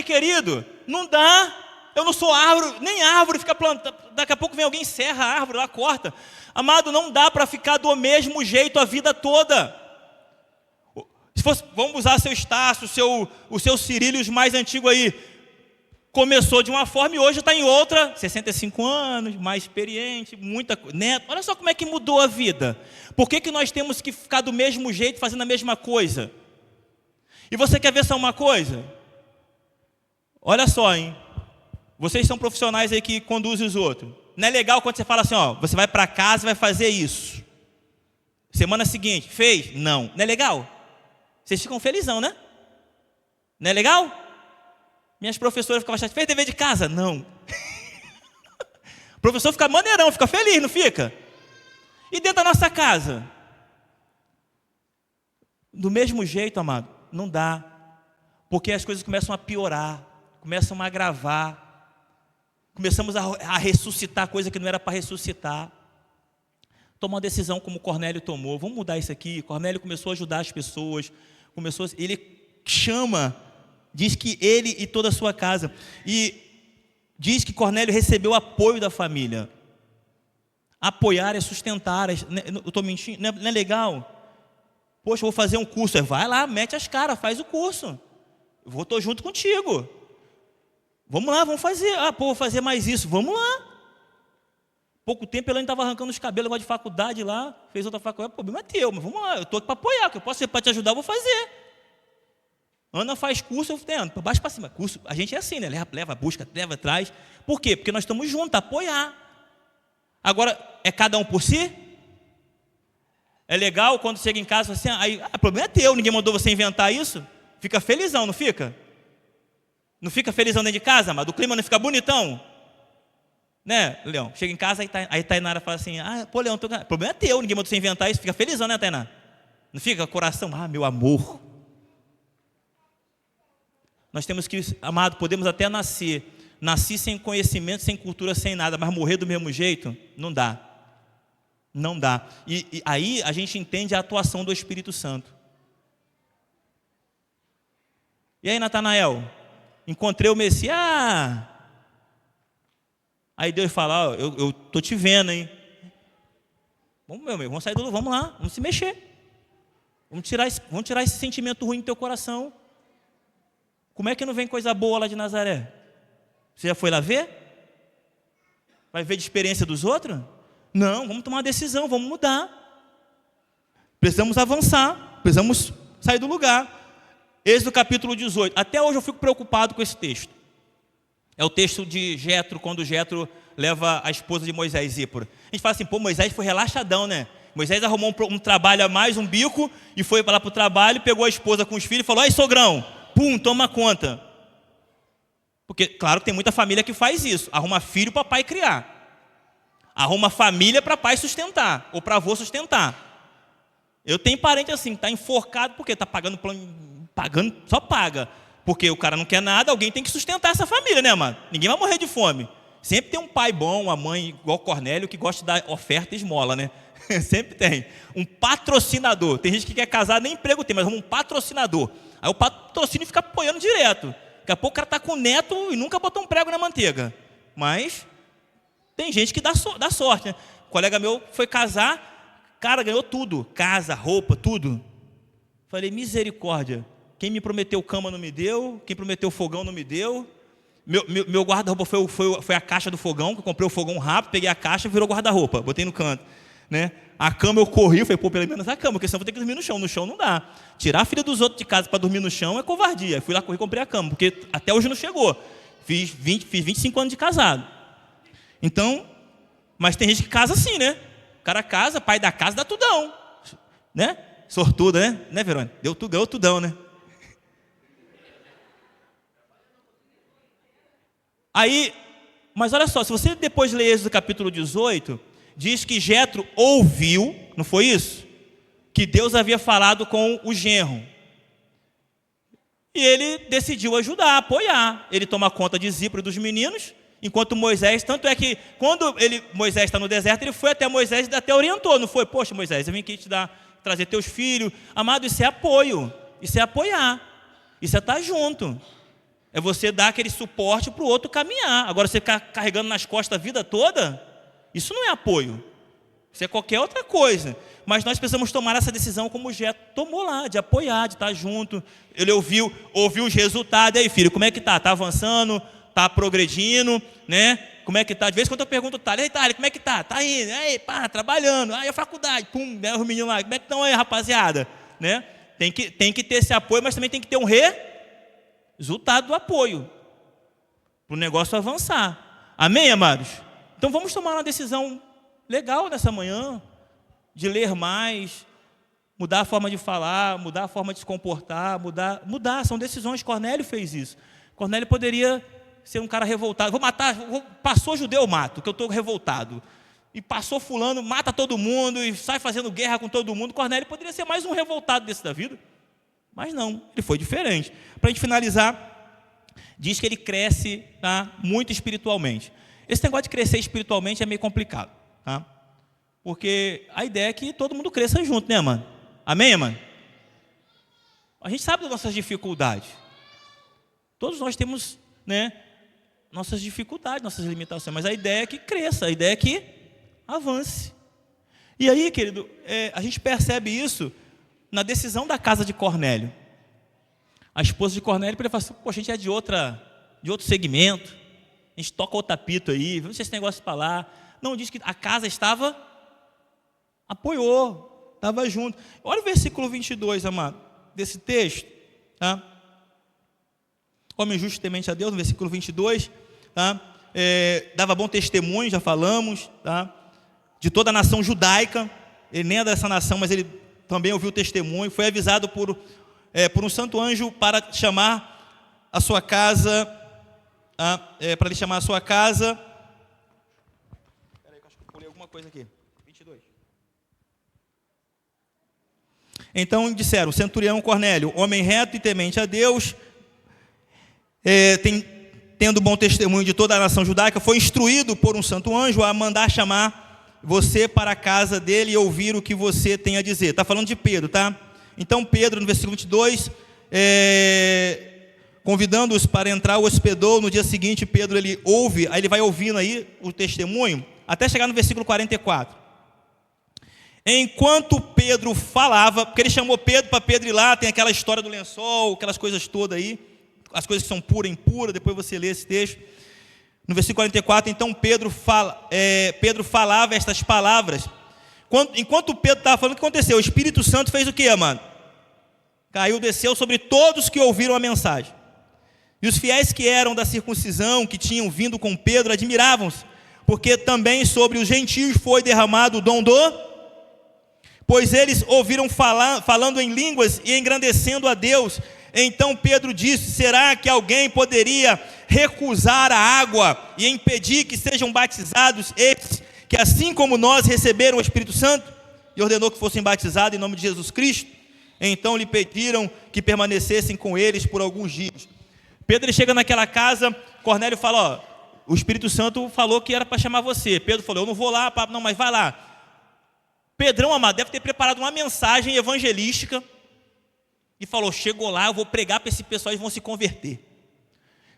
querido, não dá. Eu não sou árvore, nem árvore fica plantada. Daqui a pouco vem alguém, serra a árvore lá, corta. Amado, não dá para ficar do mesmo jeito a vida toda. Se fosse, vamos usar seu Estácio, o seu Cirílios mais antigo aí. Começou de uma forma e hoje está em outra. 65 anos, mais experiente, muita coisa. Neto, olha só como é que mudou a vida. Por que nós temos que ficar do mesmo jeito, fazendo a mesma coisa? E você quer ver só uma coisa? Olha só, hein? Vocês são profissionais aí que conduzem os outros. Não é legal quando você fala assim, ó, você vai para casa e vai fazer isso. Semana seguinte, fez? Não. Não é legal? Vocês ficam felizão, né? Não é legal? Minhas professoras ficavam chateadas. Fez dever de casa? Não. O professor fica maneirão, fica feliz, não fica? E dentro da nossa casa? Do mesmo jeito, amado, não dá. Porque as coisas começam a piorar, começam a agravar. Começamos a ressuscitar coisa que não era para ressuscitar. Toma uma decisão como Cornélio tomou. Vamos mudar isso aqui. Cornélio começou a ajudar as pessoas. Ele chama, diz que ele e toda a sua casa. E diz que Cornélio recebeu apoio da família. Apoiar é sustentar. Eu estou mentindo? Não é legal? Poxa, eu vou fazer um curso. Vai lá, mete as caras, faz o curso. Eu estou junto contigo. Vamos lá, vamos fazer. Vou fazer mais isso. Vamos lá. Pouco tempo ele ainda estava arrancando os cabelos lá de faculdade lá, fez outra faculdade, o problema é teu, mas vamos lá, eu estou aqui para apoiar, o que eu posso ser para te ajudar, eu vou fazer. Ana faz curso, eu tento, para baixo para cima. Curso, a gente é assim, né? Leva, busca, leva, traz. Por quê? Porque nós estamos juntos, apoiar. Agora, é cada um por si? É legal quando chega em casa assim, aí, o problema é teu, ninguém mandou você inventar isso? Fica felizão, não fica? Não fica felizão dentro de casa, mas o clima não fica bonitão? Né, Leão? Chega em casa, aí Tainara fala assim, pô, Leão, o problema é teu, ninguém mandou você inventar isso, fica felizão, né, Tainara? Não fica coração, meu amor. Nós temos que, amado, podemos até nascer sem conhecimento, sem cultura, sem nada, mas morrer do mesmo jeito, não dá. Não dá. E aí a gente entende a atuação do Espírito Santo. E aí, Natanael, encontrei o Messias. Aí Deus fala, eu estou te vendo, hein? Vamos, meu amigo, vamos sair do lugar, vamos lá, vamos se mexer. Vamos tirar esse sentimento ruim do teu coração. Como é que não vem coisa boa lá de Nazaré? Você já foi lá ver? Vai ver de experiência dos outros? Não, vamos tomar uma decisão, vamos mudar. Precisamos avançar, precisamos sair do lugar. Êxodo capítulo 18. Até hoje eu fico preocupado com esse texto. É o texto de Jetro, quando Jetro leva a esposa de Moisés, Zípora. A gente fala assim, Moisés foi relaxadão, né? Moisés arrumou um trabalho a mais, um bico, e foi lá para o trabalho, pegou a esposa com os filhos e falou, aí sogrão, pum, toma conta. Porque, claro que tem muita família que faz isso, arruma filho para pai criar. Arruma família para pai sustentar, ou para avô sustentar. Eu tenho parente assim, que está enforcado, porque está pagando plano, pagando, só paga. Porque o cara não quer nada, alguém tem que sustentar essa família, né, mano? Ninguém vai morrer de fome. Sempre tem um pai bom, uma mãe igual Cornélio, que gosta de dar oferta e esmola, né? Sempre tem. Um patrocinador. Tem gente que quer casar, nem emprego tem, mas um patrocinador. Aí o patrocínio fica apoiando direto. Daqui a pouco o cara está com neto e nunca botou um prego na manteiga. Mas tem gente que dá sorte, né? Um colega meu foi casar, cara, ganhou tudo. Casa, roupa, tudo. Falei, misericórdia. Quem me prometeu cama não me deu, quem prometeu fogão não me deu. Meu guarda-roupa foi a caixa do fogão, que eu comprei o fogão rápido, peguei a caixa e virou guarda-roupa, botei no canto, né? A cama eu corri, falei, pô, pelo menos a cama, porque senão eu vou ter que dormir no chão não dá. Tirar a filha dos outros de casa para dormir no chão é covardia. Fui lá, corri e comprei a cama, porque até hoje não chegou. Fiz 25 anos de casado. Então, mas tem gente que casa assim, né? O cara casa, pai da casa dá tudão, né? Sortuda, né? Né, Verônica? Ganhou tudão, né? Aí, mas olha só, se você depois ler Êxodo capítulo 18, diz que Jetro ouviu, não foi isso? Que Deus havia falado com o genro. E ele decidiu ajudar, apoiar. Ele toma conta de Zípora e dos meninos, enquanto Moisés, tanto é que quando Moisés está no deserto, ele foi até Moisés e até orientou, não foi? Poxa, Moisés, eu vim aqui trazer teus filhos. Amado, isso é apoio, isso é apoiar, isso é estar junto. É você dar aquele suporte para o outro caminhar. Agora, você ficar carregando nas costas a vida toda, isso não é apoio. Isso é qualquer outra coisa. Mas nós precisamos tomar essa decisão como o Jetro tomou lá, de apoiar, de estar junto. Ele ouviu os resultados. E aí, filho, como é que está? Está avançando? Está progredindo? Né? Como é que está? De vez em quando eu pergunto, ei, Thales, como é que está? Está indo? Aí, pá, trabalhando. Aí a faculdade, pum, né, os meninos lá. Como é que estão aí, rapaziada? Né? Tem que ter esse apoio, mas também tem que ter um resultado do apoio para o negócio avançar. Amém, amados? Então vamos tomar uma decisão legal nessa manhã, de ler mais, mudar a forma de falar, mudar a forma de se comportar, mudar, são decisões. Cornélio fez isso. Cornélio poderia ser um cara revoltado, passou judeu, eu mato, que eu estou revoltado, e passou fulano, mata todo mundo, e sai fazendo guerra com todo mundo. Cornélio poderia ser mais um revoltado desse da vida. Mas não, ele foi diferente. Para a gente finalizar, diz que ele cresce, tá, muito espiritualmente. Esse negócio de crescer espiritualmente é meio complicado, tá? Porque a ideia é que todo mundo cresça junto, né, mano? Amém, mano? A gente sabe das nossas dificuldades. Todos nós temos, né, nossas dificuldades, nossas limitações, mas a ideia é que cresça, a ideia é que avance. E aí, querido, a gente percebe isso na decisão da casa de Cornélio. A esposa de Cornélio poderia falar assim, poxa, a gente é de outro segmento, a gente toca outro apito aí, vamos deixar esse negócio para lá. Não, diz que a casa apoiou, estava junto. Olha o versículo 22, amado, desse texto, tá? Homem justo e temente a Deus, no versículo 22, tá? Dava bom testemunho, já falamos, tá? De toda a nação judaica. Ele nem é dessa nação, mas ele também ouviu o testemunho, foi avisado por um santo anjo para chamar a sua casa, para ele chamar a sua casa. Espera aí, acho que eu pulei alguma coisa aqui. 22. Então disseram, o centurião Cornélio, homem reto e temente a Deus, tendo bom testemunho de toda a nação judaica, foi instruído por um santo anjo a mandar chamar você para a casa dele e ouvir o que você tem a dizer. Está falando de Pedro, tá? Então Pedro, no versículo 22, convidando-os para entrar, o hospedou. No dia seguinte, Pedro, ele ouve, aí ele vai ouvindo aí o testemunho, até chegar no versículo 44. Enquanto Pedro falava, porque ele chamou Pedro para Pedro ir lá, tem aquela história do lençol, aquelas coisas todas aí, as coisas que são puras e impuras, depois você lê esse texto. No versículo 44, então Pedro falava estas palavras. Enquanto Pedro estava falando, o que aconteceu? O Espírito Santo fez o quê, mano? Caiu, desceu sobre todos que ouviram a mensagem. E os fiéis que eram da circuncisão, que tinham vindo com Pedro, admiravam-se, porque também sobre os gentios foi derramado o dom pois eles ouviram falando em línguas e engrandecendo a Deus. Então Pedro disse, será que alguém poderia recusar a água e impedir que sejam batizados estes que que assim como nós receberam o Espírito Santo, e ordenou que fossem batizados em nome de Jesus Cristo. Então lhe pediram que permanecessem com eles por alguns dias. Pedro, ele chega naquela casa, Cornélio fala, ó, o Espírito Santo falou que era para chamar você. Pedro falou, eu não vou lá, não, mas vai lá. Pedrão, amado, deve ter preparado uma mensagem evangelística e falou, chegou lá, eu vou pregar para esse pessoal e vão se converter.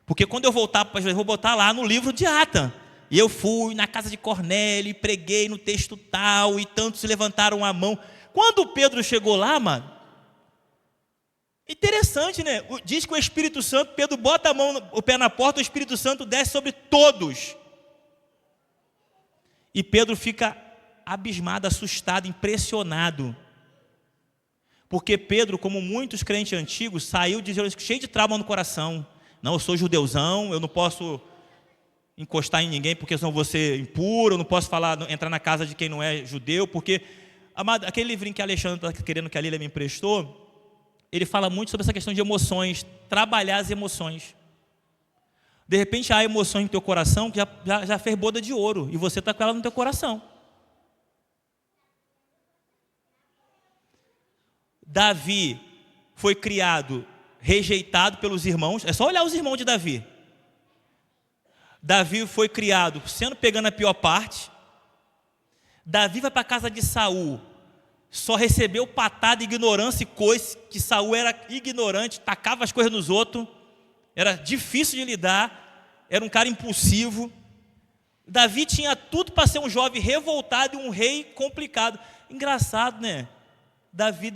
Porque quando eu voltar para Jerusalém, eu vou botar lá no livro de Atos. E eu fui na casa de Cornélio e preguei no texto tal, e tantos levantaram a mão. Quando Pedro chegou lá, mano, interessante, né? Diz que o Espírito Santo, Pedro bota a mão, o pé na porta, o Espírito Santo desce sobre todos. E Pedro fica abismado, assustado, impressionado. Porque Pedro, como muitos crentes antigos, saiu de Jerusalém cheio de trauma no coração. Não, eu sou judeuzão, eu não posso encostar em ninguém porque senão vou ser impuro, eu não posso entrar na casa de quem não é judeu, porque, amado, aquele livrinho que a Alexandre está querendo que a Lília me emprestou, ele fala muito sobre essa questão de emoções, trabalhar as emoções. De repente há emoções no teu coração que já fez boda de ouro, e você está com ela no teu coração. Davi foi criado, rejeitado pelos irmãos, é só olhar os irmãos de Davi. Davi foi criado pegando a pior parte. Davi vai para a casa de Saul, só recebeu patada, ignorância e coisa, que Saul era ignorante, tacava as coisas nos outros, era difícil de lidar, era um cara impulsivo. Davi tinha tudo para ser um jovem revoltado e um rei complicado. Engraçado, né? Davi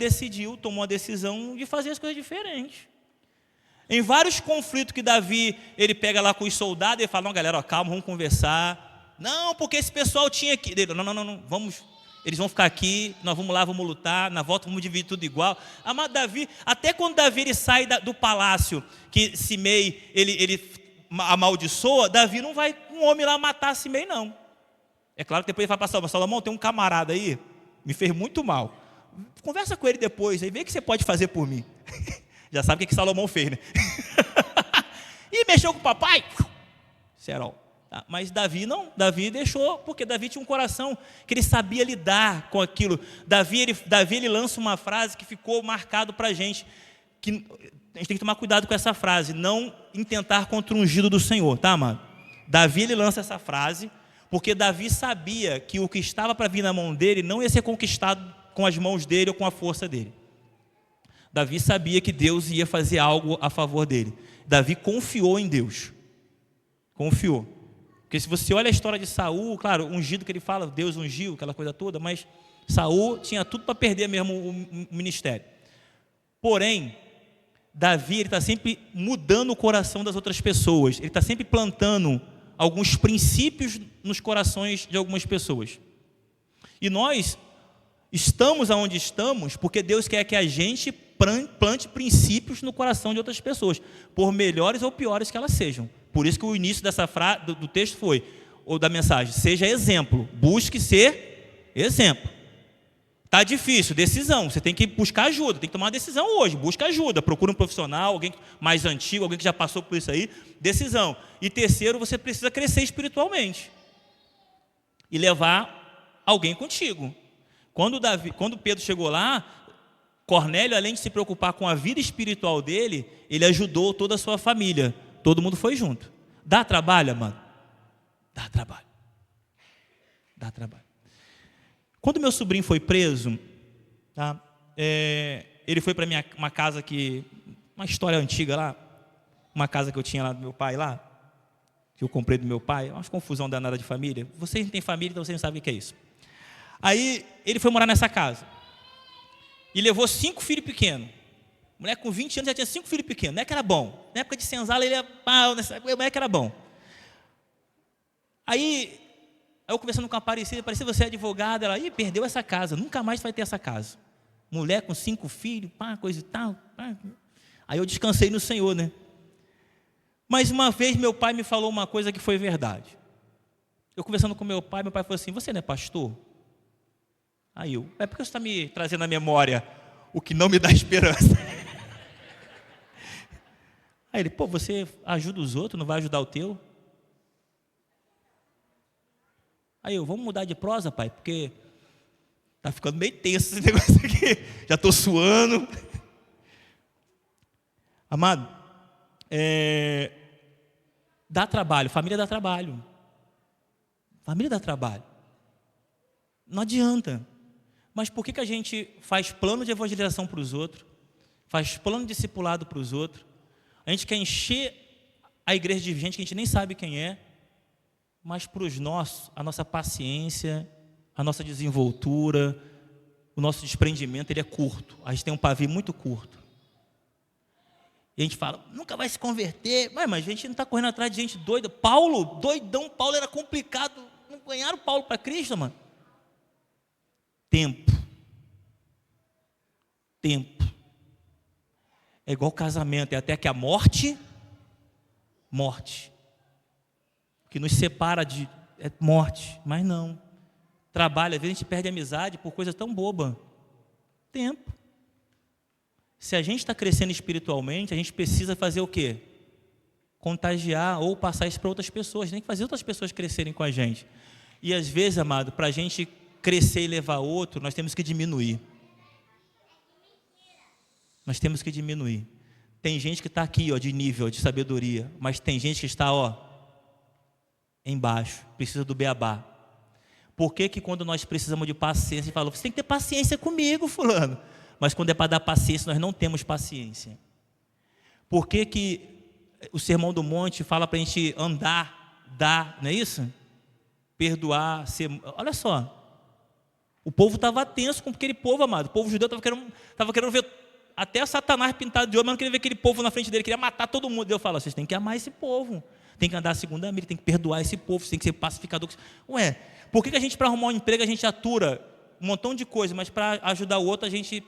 tomou a decisão de fazer as coisas diferentes. Em vários conflitos que Davi, ele pega lá com os soldados, ele fala, não, galera, ó, calma, vamos conversar. Não, porque esse pessoal tinha que... Não, vamos, eles vão ficar aqui, nós vamos lá, vamos lutar, na volta vamos dividir tudo igual. Amado, Davi, até quando Davi ele sai do palácio, que Simei, ele amaldiçoa, Davi não vai um homem lá matar Simei, não. É claro que depois ele vai para Salomão, tem um camarada aí, me fez muito mal. Conversa com ele depois, aí vê o que você pode fazer por mim. Já sabe o que Salomão fez, né? E mexeu com o papai, Serol. Tá? Mas Davi não, Davi deixou, porque Davi tinha um coração que ele sabia lidar com aquilo. Davi ele lança uma frase que ficou marcado para a gente, que a gente tem que tomar cuidado com essa frase, não intentar contra o ungido do Senhor, tá, amado? Davi ele lança essa frase, porque Davi sabia que o que estava para vir na mão dele não ia ser conquistado com as mãos dele ou com a força dele. Davi sabia que Deus ia fazer algo a favor dele. Davi confiou em Deus. Confiou. Porque se você olha a história de Saul, claro, ungido que ele fala, Deus ungiu, aquela coisa toda, mas Saul tinha tudo para perder mesmo o ministério. Porém, Davi está sempre mudando o coração das outras pessoas. Ele está sempre plantando alguns princípios nos corações de algumas pessoas. E nós estamos onde estamos porque Deus quer que a gente plante princípios no coração de outras pessoas, por melhores ou piores que elas sejam. Por isso que o início dessa do texto foi, ou da mensagem, seja exemplo, busque ser exemplo. Está difícil, decisão, você tem que buscar ajuda, tem que tomar uma decisão hoje, busca ajuda, procura um profissional, alguém mais antigo, alguém que já passou por isso aí, decisão. E terceiro, você precisa crescer espiritualmente e levar alguém contigo. Quando Pedro chegou lá, Cornélio, além de se preocupar com a vida espiritual dele, ele ajudou toda a sua família. Todo mundo foi junto. Dá trabalho, mano? Dá trabalho. Dá trabalho. Quando meu sobrinho foi preso, tá? Ele foi para uma casa uma história antiga lá, uma casa que eu tinha lá do meu pai lá, que eu comprei do meu pai, uma confusão danada de família. Vocês não têm família, então vocês não sabem o que é isso. Aí ele foi morar nessa casa e levou 5 filhos pequenos. O moleque com 20 anos já tinha 5 filhos pequenos. Não é que era bom. Na época de senzala ele o moleque era bom. Aí eu conversando com a Aparecida, você é advogada, ela perdeu essa casa, nunca mais vai ter essa casa. Mulher com 5 filhos, coisa e tal. Aí eu descansei no Senhor, né? Mas uma vez meu pai me falou uma coisa que foi verdade. Eu conversando com meu pai falou assim, você não é pastor? Aí por que você está me trazendo à memória o que não me dá esperança? Aí ele, você ajuda os outros, não vai ajudar o teu? Aí eu, vamos mudar de prosa, pai, porque tá ficando meio tenso esse negócio aqui. Já estou suando. Amado, dá trabalho, família dá trabalho. Família dá trabalho. Não adianta. Mas por que a gente faz plano de evangelização para os outros? Faz plano de discipulado para os outros? A gente quer encher a igreja de gente que a gente nem sabe quem é, mas para os nossos, a nossa paciência, a nossa desenvoltura, o nosso desprendimento, ele é curto. A gente tem um pavio muito curto. E a gente fala, nunca vai se converter. Mas a gente não está correndo atrás de gente doida. Paulo, doidão, Paulo era complicado. Não ganharam Paulo para Cristo, mano. Tempo. É igual casamento, é até que a morte. O que nos separa é morte, mas não. Trabalho, às vezes a gente perde amizade por coisa tão boba. Tempo. Se a gente está crescendo espiritualmente, a gente precisa fazer o quê? Contagiar ou passar isso para outras pessoas. Tem que fazer outras pessoas crescerem com a gente. E às vezes, amado, para a gente crescer e levar outro, nós temos que diminuir. Tem gente que está aqui, ó, de nível, de sabedoria, mas tem gente que está, ó, embaixo, precisa do beabá. Por que quando nós precisamos de paciência, ele fala, você tem que ter paciência comigo, fulano. Mas quando é para dar paciência, nós não temos paciência. Por que o Sermão do Monte fala para a gente andar, dar, não é isso? Perdoar, olha só. O povo estava tenso com aquele povo, amado. O povo judeu estava querendo ver até Satanás pintado de ouro, mas não queria ver aquele povo na frente dele, queria matar todo mundo. Deus fala, vocês têm que amar esse povo, tem que andar a segunda milha, tem que perdoar esse povo, tem que ser pacificador. Ué, por que a gente, para arrumar um emprego, a gente atura um montão de coisa, mas para ajudar o outro, a gente...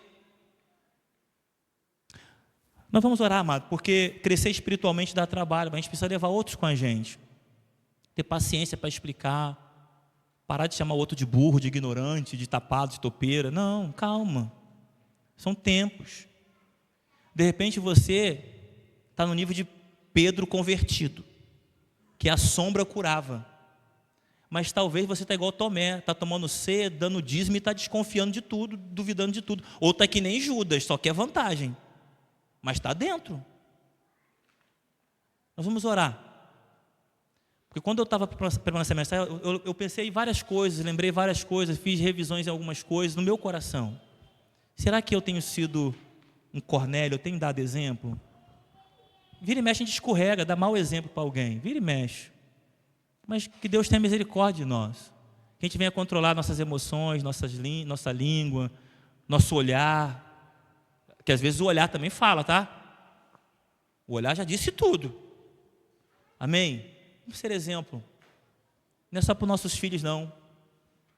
Nós vamos orar, amado, porque crescer espiritualmente dá trabalho, mas a gente precisa levar outros com a gente. Ter paciência para explicar, parar de chamar o outro de burro, de ignorante, de tapado, de topeira. Não, calma. São tempos. De repente você está no nível de Pedro convertido, que a sombra curava. Mas talvez você está igual Tomé, está tomando ceia, dando dízimo e está desconfiando de tudo, duvidando de tudo. Ou está que nem Judas, só quer vantagem. Mas está dentro. Nós vamos orar. Porque quando eu estava preparando essa mensagem, eu pensei em várias coisas, lembrei várias coisas, fiz revisões em algumas coisas no meu coração. Será que eu tenho sido um Cornélio, eu tenho dado exemplo? Vira e mexe, a gente escorrega, dá mau exemplo para alguém. Vira e mexe. Mas que Deus tenha misericórdia de nós. Que a gente venha controlar nossas emoções, nossa língua, nosso olhar. Que às vezes o olhar também fala, tá? O olhar já disse tudo. Amém? Vamos ser exemplo. Não é só para os nossos filhos, não.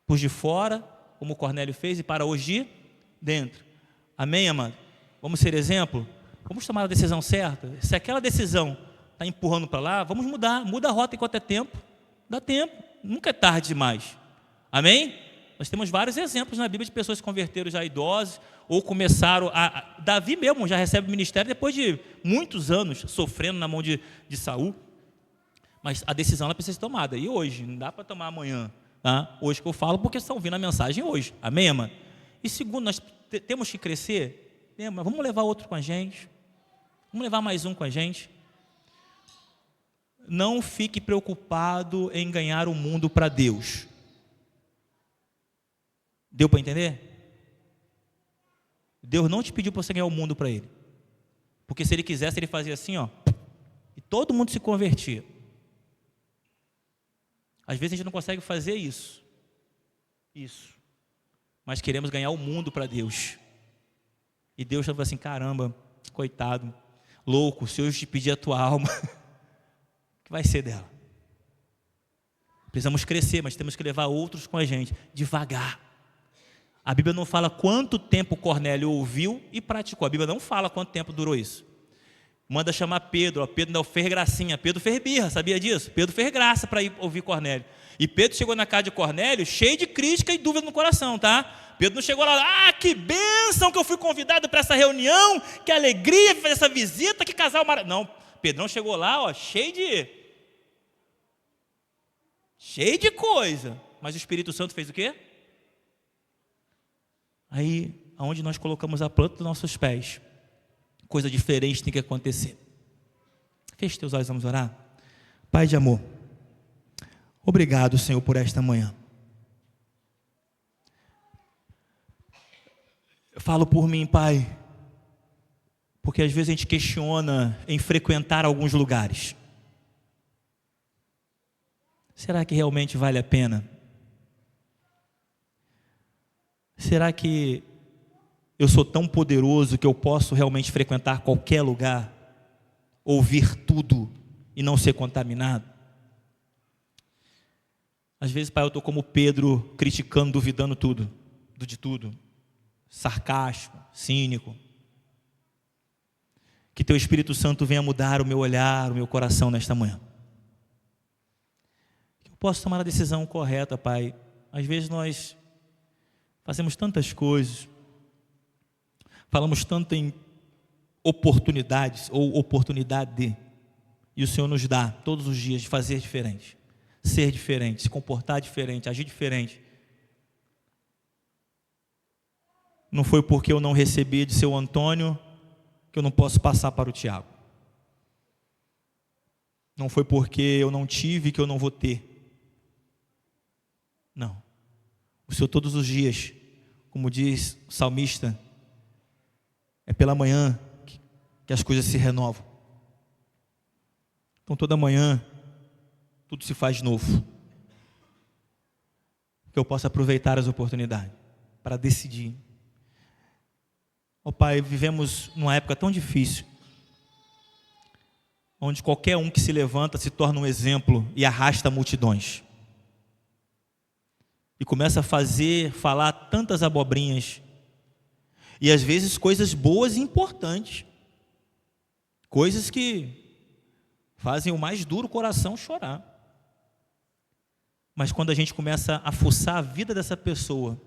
Para os de fora, como o Cornélio fez, e para os de dentro. Amém, amado? Vamos ser exemplo? Vamos tomar a decisão certa? Se aquela decisão está empurrando para lá, vamos mudar. Muda a rota enquanto é tempo. Dá tempo. Nunca é tarde demais. Amém? Nós temos vários exemplos na Bíblia de pessoas que se converteram já idosos ou começaram a... Davi mesmo já recebe o ministério depois de muitos anos sofrendo na mão de Saul. Mas a decisão ela precisa ser tomada. E hoje, não dá para tomar amanhã. Tá? Hoje que eu falo porque estão ouvindo a mensagem hoje. Amém, mano? E segundo, nós temos que crescer. Mas vamos levar outro com a gente. Vamos levar mais um com a gente. Não fique preocupado em ganhar o mundo para Deus. Deu para entender? Deus não te pediu para você ganhar o mundo para Ele. Porque se Ele quisesse, Ele fazia assim, ó, e todo mundo se convertia. Às vezes a gente não consegue fazer isso. Mas queremos ganhar o mundo para Deus. E Deus já falou assim, caramba, coitado, louco, se eu te pedir a tua alma, o que vai ser dela? Precisamos crescer, mas temos que levar outros com a gente, devagar. A Bíblia não fala quanto tempo Cornélio ouviu e praticou. A Bíblia não fala quanto tempo durou isso. Manda chamar Pedro. Pedro não fez gracinha. Pedro fez birra, sabia disso? Pedro fez graça para ir ouvir Cornélio. E Pedro chegou na casa de Cornélio cheio de crítica e dúvida no coração, tá? Pedro não chegou lá, que bênção que eu fui convidado para essa reunião, que alegria fazer essa visita, que casal maravilhoso. Não, Pedro não chegou lá, cheio de coisa. mas o Espírito Santo fez o quê? Aí, aonde nós colocamos a planta dos nossos pés, coisa diferente tem que acontecer. Feche teus olhos, vamos orar. Pai de amor, obrigado, Senhor, por esta manhã. Eu falo por mim, Pai, porque às vezes a gente questiona em frequentar alguns lugares. Será que realmente vale a pena? Será que eu sou tão poderoso que eu posso realmente frequentar qualquer lugar, ouvir tudo e não ser contaminado? Às vezes, Pai, eu estou como Pedro, criticando, duvidando de tudo, sarcástico, cínico. Que Teu Espírito Santo venha mudar o meu olhar, o meu coração nesta manhã. Que eu possa tomar a decisão correta, Pai. Às vezes nós fazemos tantas coisas, falamos tanto em oportunidades ou oportunidade, e o Senhor nos dá todos os dias de fazer diferente, ser diferente, se comportar diferente, agir diferente. Não foi porque eu não recebi de seu Antônio que eu não posso passar para o Tiago. Não foi porque eu não tive que eu não vou ter. Não. O Senhor todos os dias, como diz o salmista, é pela manhã que as coisas se renovam. Então toda manhã tudo se faz novo. Que eu possa aproveitar as oportunidades para decidir. Ó Pai, vivemos numa época tão difícil, onde qualquer um que se levanta se torna um exemplo e arrasta multidões. E começa a falar tantas abobrinhas, e às vezes coisas boas e importantes, coisas que fazem o mais duro coração chorar. Mas quando a gente começa a fuçar a vida dessa pessoa,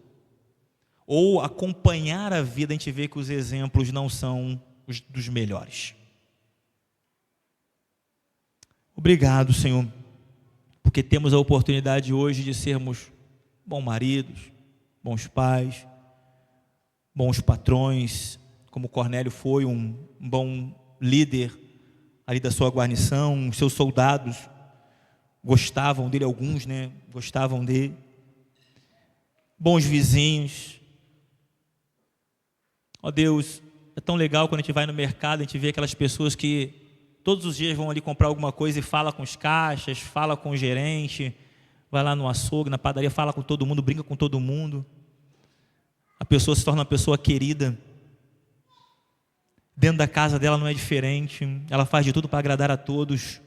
ou acompanhar a vida, a gente vê que os exemplos não são os dos melhores. Obrigado, Senhor, porque temos a oportunidade hoje de sermos bons maridos, bons pais, bons patrões, como Cornélio foi um bom líder ali da sua guarnição. Os seus soldados gostavam dele, alguns, gostavam dele. Bons vizinhos. Ó Deus, é tão legal quando a gente vai no mercado, a gente vê aquelas pessoas que todos os dias vão ali comprar alguma coisa e fala com os caixas, fala com o gerente, vai lá no açougue, na padaria, fala com todo mundo, brinca com todo mundo. A pessoa se torna uma pessoa querida. Dentro da casa dela não é diferente, ela faz de tudo para agradar a todos.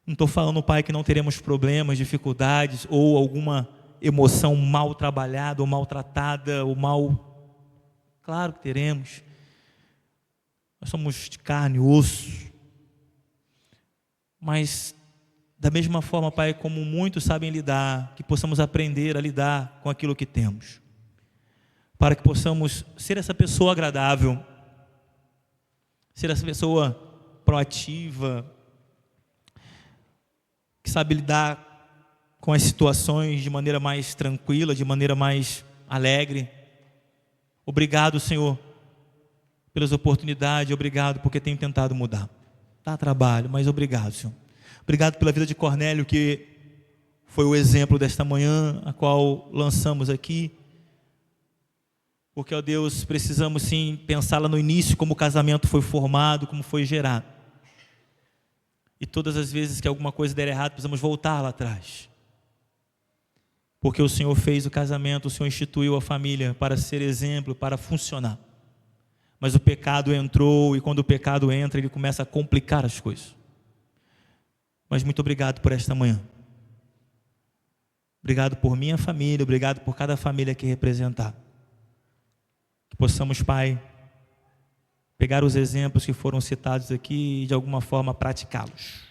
Não estou falando, Pai, que não teremos problemas, dificuldades, ou alguma emoção mal trabalhada, ou maltratada, ou mal... Claro que teremos. Nós somos de carne e osso. Mas, da mesma forma, Pai, como muitos sabem lidar, que possamos aprender a lidar com aquilo que temos. Para que possamos ser essa pessoa agradável, ser essa pessoa proativa, que sabe lidar com as situações de maneira mais tranquila, de maneira mais alegre. Obrigado, Senhor, pelas oportunidades, obrigado porque tenho tentado mudar. Dá trabalho, mas obrigado, Senhor. Obrigado pela vida de Cornélio, que foi o exemplo desta manhã, a qual lançamos aqui. Porque, ó Deus, precisamos sim pensar lá no início, como o casamento foi formado, como foi gerado. E todas as vezes que alguma coisa der errado, precisamos voltar lá atrás. Porque o Senhor fez o casamento, o Senhor instituiu a família para ser exemplo, para funcionar. Mas o pecado entrou, e quando o pecado entra, ele começa a complicar as coisas. Mas muito obrigado por esta manhã. Obrigado por minha família, obrigado por cada família aqui representada. Que possamos, Pai, pegar os exemplos que foram citados aqui e de alguma forma praticá-los.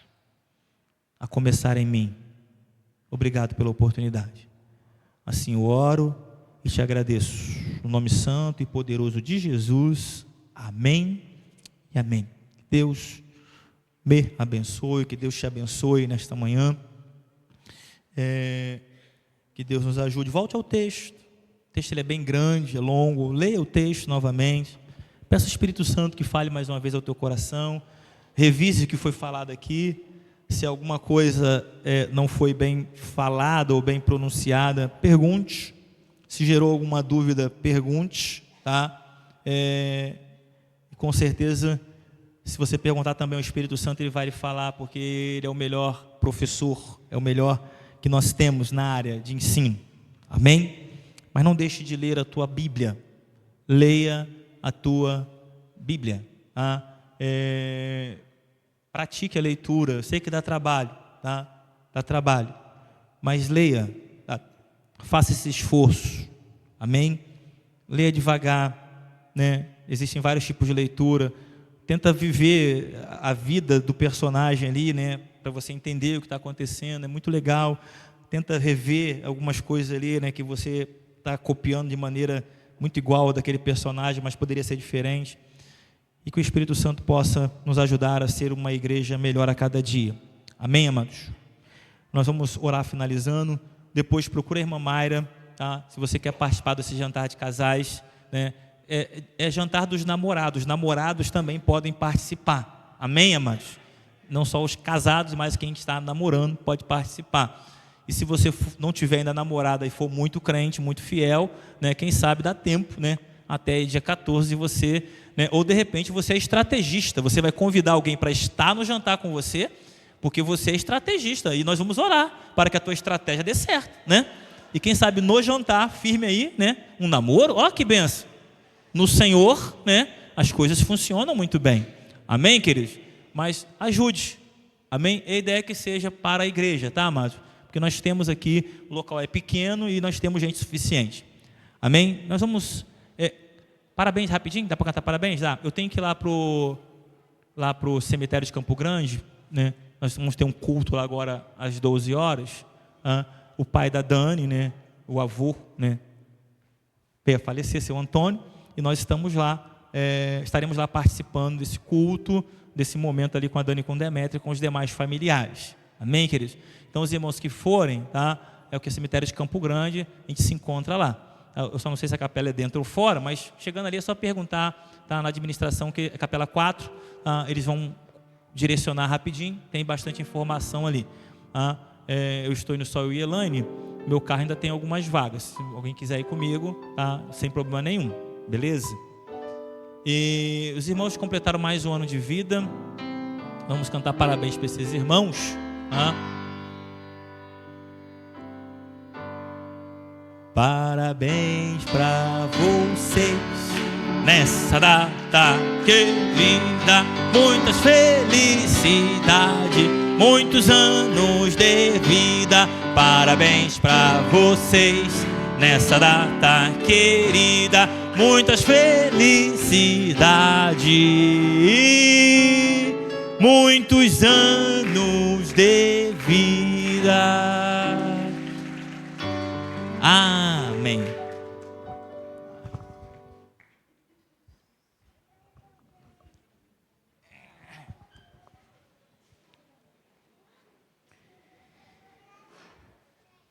A começar em mim. Obrigado pela oportunidade. Assim eu oro e te agradeço. No nome santo e poderoso de Jesus. Amém e amém. Deus me abençoe, que Deus te abençoe nesta manhã. Que Deus nos ajude. Volte ao texto. O texto ele é bem grande, é longo. Leia o texto novamente. Peça ao Espírito Santo que fale mais uma vez ao teu coração. Revise o que foi falado aqui. Se alguma coisa não foi bem falada ou bem pronunciada, pergunte. Se gerou alguma dúvida, pergunte, tá? Com certeza, se você perguntar também ao Espírito Santo, ele vai lhe falar, porque ele é o melhor professor, é o melhor que nós temos na área de ensino. Amém? Mas não deixe de ler a tua Bíblia. Leia a tua Bíblia. Tá? Pratique a leitura. Eu sei que dá trabalho, tá? Dá trabalho. Mas leia. Tá? Faça esse esforço. Amém? Leia devagar, né? Existem vários tipos de leitura. Tenta viver a vida do personagem ali, né? Para você entender o que está acontecendo. É muito legal. Tenta rever algumas coisas ali, né? Que você está copiando de maneira muito igual daquele personagem, mas poderia ser diferente. E que o Espírito Santo possa nos ajudar a ser uma igreja melhor a cada dia. Amém, amados? Nós vamos orar finalizando. Depois procura a irmã Mayra, tá? Se você quer participar desse jantar de casais, né? É jantar dos namorados. Namorados também podem participar. Amém, amados? Não só os casados, mas quem está namorando pode participar. E se você não tiver ainda namorada e for muito crente, muito fiel, né, quem sabe dá tempo, né, até dia 14 você, né, ou de repente você é estrategista, você vai convidar alguém para estar no jantar com você, porque você é estrategista, e nós vamos orar para que a tua estratégia dê certo, né? E quem sabe no jantar, firme aí, né, um namoro, ó que benção, no Senhor, né, as coisas funcionam muito bem, amém, queridos? Mas ajude, amém? A ideia é que seja para a igreja, tá, amados? Porque nós temos aqui, o local é pequeno e nós temos gente suficiente. Amém? Nós vamos... parabéns rapidinho, dá para cantar parabéns? Dá. Eu tenho que ir lá pro cemitério de Campo Grande, né? Nós vamos ter um culto lá agora às 12 horas. O pai da Dani, né? O avô, né? Veio a falecer, seu Antônio, e nós estamos lá, estaremos lá participando desse culto, desse momento ali com a Dani e com o Demetrio e com os demais familiares. Amém, queridos? Então, os irmãos que forem, tá? É o que é o cemitério de Campo Grande, a gente se encontra lá. Eu só não sei se a capela é dentro ou fora, mas chegando ali é só perguntar, tá? Na administração, que é a capela 4, eles vão direcionar rapidinho, tem bastante informação ali. Eu estou indo só eu e Elaine, meu carro ainda tem algumas vagas. Se alguém quiser ir comigo, tá? Sem problema nenhum, beleza? E os irmãos completaram mais um ano de vida. Vamos cantar parabéns para esses irmãos. Parabéns para vocês nessa data querida, muitas felicidades, muitos anos de vida. Parabéns para vocês nessa data querida, muitas felicidades, muitos anos de vida. Amém.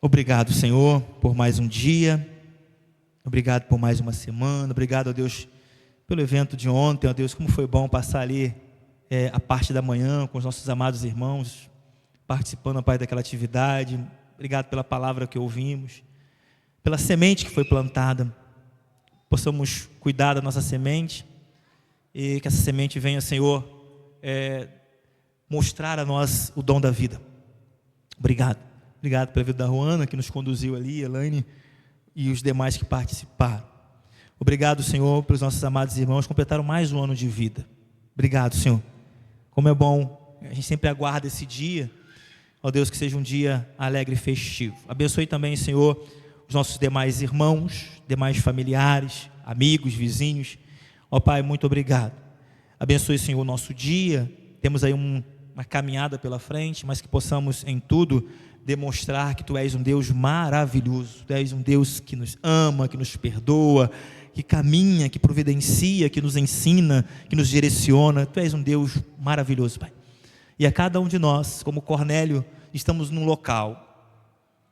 Obrigado, Senhor, por mais um dia. Obrigado por mais uma semana. Obrigado, ó Deus, pelo evento de ontem. Ó Deus, como foi bom passar ali a parte da manhã com os nossos amados irmãos, participando, ó Pai, daquela atividade. Obrigado pela palavra que ouvimos, pela semente que foi plantada. Possamos cuidar da nossa semente e que essa semente venha, Senhor, mostrar a nós o dom da vida. Obrigado. Obrigado pela vida da Juana, que nos conduziu ali, Elaine e os demais que participaram. Obrigado, Senhor, pelos nossos amados irmãos que completaram mais um ano de vida. Obrigado, Senhor. Como é bom, a gente sempre aguarda esse dia. Ó Deus, que seja um dia alegre e festivo. Abençoe também, Senhor, os nossos demais irmãos, demais familiares, amigos, vizinhos. Ó Pai, muito obrigado. Abençoe, Senhor, o nosso dia. Temos aí uma caminhada pela frente, mas que possamos em tudo demonstrar que Tu és um Deus maravilhoso. Tu és um Deus que nos ama, que nos perdoa, que caminha, que providencia, que nos ensina, que nos direciona. Tu és um Deus maravilhoso, Pai. E a cada um de nós, como Cornélio, estamos num local,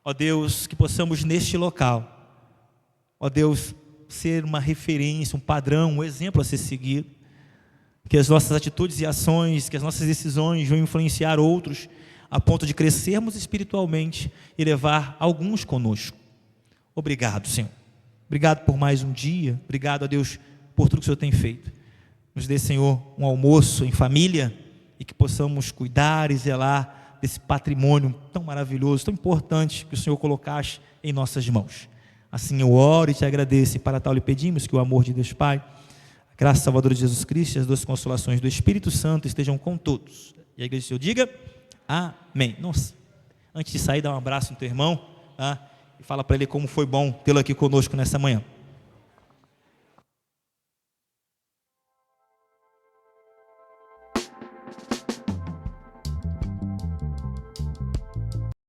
Ó Deus, que possamos neste local, ó Deus, ser uma referência, um padrão, um exemplo a ser seguido. Que as nossas atitudes e ações, que as nossas decisões vão influenciar outros, a ponto de crescermos espiritualmente e levar alguns conosco. Obrigado, Senhor. Obrigado por mais um dia. Obrigado a Deus por tudo que o Senhor tem feito. Nos dê, Senhor, um almoço em família e que possamos cuidar e zelar desse patrimônio tão maravilhoso, tão importante que o Senhor colocaste em nossas mãos. Assim eu oro e te agradeço, e para tal lhe pedimos que o amor de Deus Pai, a graça salvadora de Jesus Cristo e as duas consolações do Espírito Santo estejam com todos. E a igreja do Senhor diga amém. Nossa, antes de sair, dá um abraço no teu irmão, tá? E fala para ele como foi bom tê-lo aqui conosco nessa manhã.